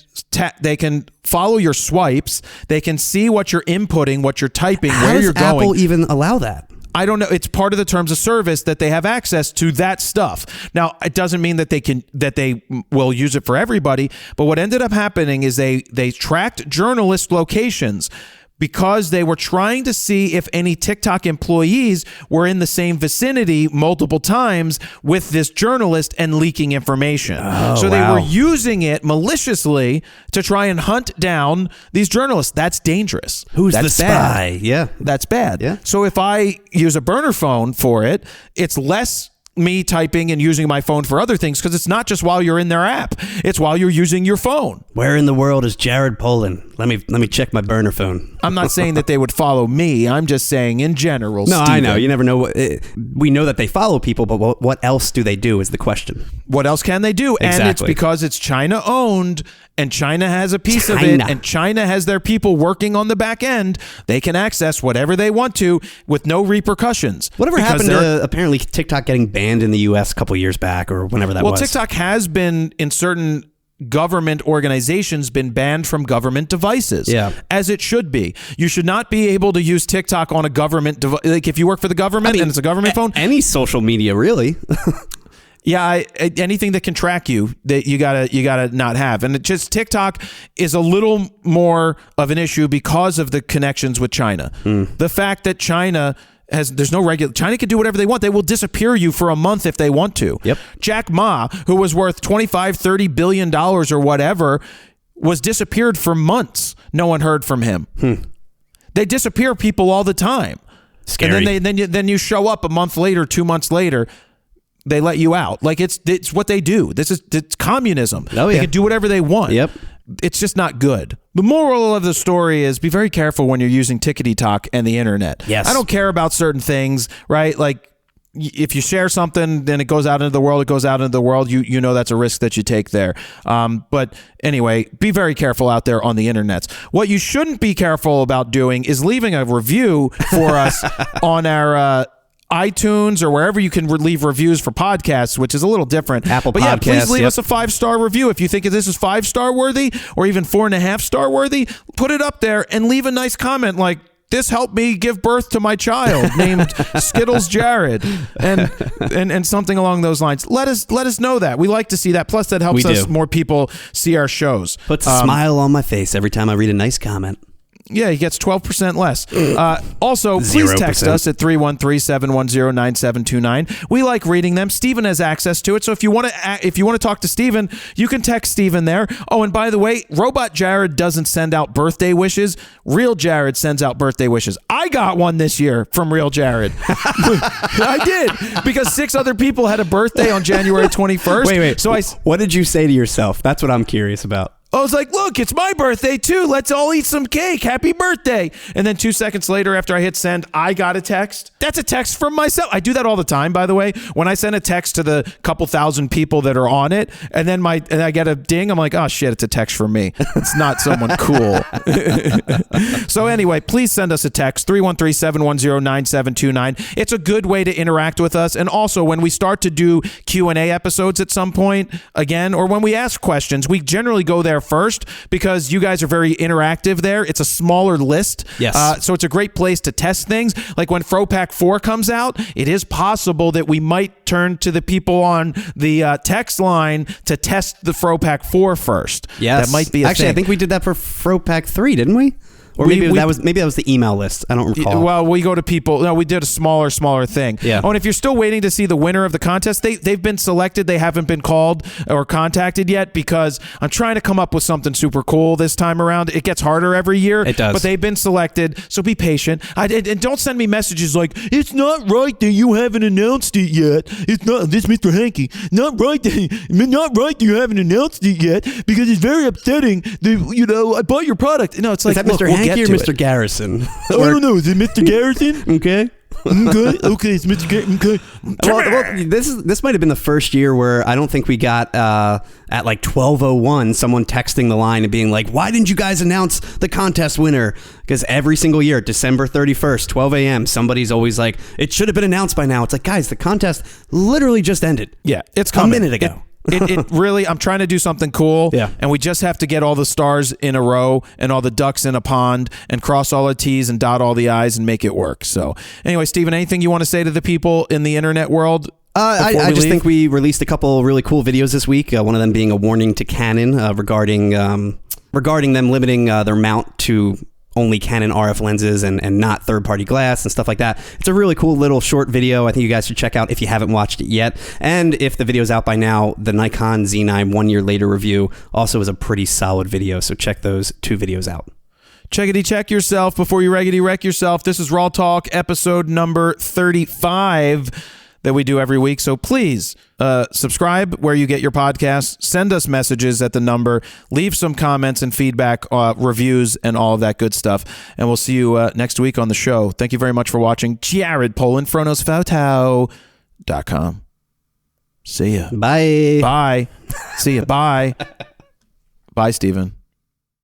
follow your swipes, they can see what you're inputting, what you're typing, where you're going. How does Apple even allow that? I don't know. It's part of the terms of service that they have access to that stuff. Now, it doesn't mean that they will use it for everybody, but what ended up happening is they tracked journalist locations because they were trying to see if any TikTok employees were in the same vicinity multiple times with this journalist and leaking information. So they were using it maliciously to try and hunt down these journalists. That's dangerous. Who's That's the spy? Bad. Yeah. That's bad. Yeah. So if I use a burner phone for it, it's less me typing and using my phone for other things, because it's not just while you're in their app, it's while you're using your phone. Where in the world is Jared Polin? Let me check my burner phone. I'm not saying that they would follow me. I'm just saying in general. No, Steven. I know. You never know. We know that they follow people, but what else do they do is the question. What else can they do? Exactly. And it's because it's China owned, and China has a piece of it, and China has their people working on the back end. They can access whatever they want to with no repercussions. Whatever happened to apparently TikTok getting banned in the U.S. a couple years back, or whenever that was? Well, TikTok has been in certain government organizations been banned from government devices, as it should be. You should not be able to use TikTok on a government device. Like if you work for the government and it's a government phone. Any social media, really. Yeah, anything that can track you, that you gotta not have. And it just TikTok is a little more of an issue because of the connections with China. The fact that China there's no China can do whatever they want. They will disappear you for a month if they want to. Yep. Jack Ma, who was worth $25-30 billion or whatever, was disappeared for months. No one heard from him. They disappear people all the time. Scary. And then you show up a month later, 2 months later, they let you out. Like it's what they do. It's communism. Oh, yeah. They can do whatever they want. Yep. It's just not good. The moral of the story is be very careful when you're using TikTok and the internet. Yes. I don't care about certain things, right? Like if you share something, then it goes out into the world. It goes out into the world. You know that's a risk that you take there. But anyway, be very careful out there on the internets. What you shouldn't be careful about doing is leaving a review for us on our iTunes or wherever you can leave reviews for podcasts, which is a little different. Apple but yeah, Podcasts, please leave us a 5-star review. If you think this is 5-star worthy or even 4.5-star worthy, put it up there and leave a nice comment like, this helped me give birth to my child named Skittles Jared, and something along those lines. Let us know that. We like to see that. Plus, that helps us more people see our shows. Puts a smile on my face every time I read a nice comment. Yeah, he gets 12% less. Also, please 0%. text us at 313-710-9729. We like reading them. Steven has access to it, so if you want to talk to Steven, you can text Steven there. Oh, and by the way, Robot Jared doesn't send out birthday wishes. Real Jared sends out birthday wishes. I got one this year from Real Jared. I did, because 6 other people had a birthday on January 21st. Wait. So what did you say to yourself? That's what I'm curious about. I was like, look, it's my birthday too. Let's all eat some cake. Happy birthday. And then 2 seconds later, after I hit send, I got a text. That's a text from myself. I do that all the time, by the way. When I send a text to the couple thousand people that are on it, and then I get a ding, I'm like, oh shit, it's a text from me. It's not someone cool. So anyway, please send us a text, 313-710-9729. It's a good way to interact with us. And also, when we start to do Q&A episodes at some point, again, or when we ask questions, we generally go there first because you guys are very interactive there. It's a smaller list. Yes. So it's a great place to test things. Like when FroPack 4 comes out, it is possible that we might turn to the people on the text line to test the FroPack 4 first. Yes. That might be a Actually, thing. I think we did that for FroPack 3, didn't we? Or maybe that was the email list. I don't recall. Well, we go to people. No, we did a smaller thing. Yeah. Oh, and if you're still waiting to see the winner of the contest, they've been selected. They haven't been called or contacted yet because I'm trying to come up with something super cool this time around. It gets harder every year. It does. But they've been selected, so be patient. And don't send me messages like, it's not right that you haven't announced it yet. It's not, this Mr. Hanky, not right that you haven't announced it yet because it's very upsetting that, I bought your product. No, it's like, is that Mr. Hanky or Mr. Garrison? I don't know. Is it Mr. Garrison? Okay. Okay, it's Mr. Garrison. Okay. Well, this might have been the first year where I don't think we got at like 12:01 someone texting the line and being like, why didn't you guys announce the contest winner? Because every single year, December 31st, 12 a.m., somebody's always like, it should have been announced by now. It's like, guys, the contest literally just ended. Yeah, it's coming. A minute ago. It really, I'm trying to do something cool. Yeah. And we just have to get all the stars in a row and all the ducks in a pond and cross all the T's and dot all the I's and make it work. So anyway, Steven, anything you want to say to the people in the internet world? I just think we released a couple really cool videos this week. One of them being a warning to Canon regarding them limiting their mount to only Canon RF lenses and not third-party glass and stuff like that. It's a really cool little short video I think you guys should check out if you haven't watched it yet. And if the video's out by now, the Nikon Z9 1 year later review also is a pretty solid video, so check those 2 videos out. Checkity check yourself before you raggedy wreck yourself. This is RAWtalk episode number 35 that we do every week. So please subscribe where you get your podcasts. Send us messages at the number. Leave some comments and feedback, reviews, and all of that good stuff. And we'll see you next week on the show. Thank you very much for watching. Jared Polin, FronosPhoto.com. See ya. Bye. Bye. See ya. Bye. Bye, Steven.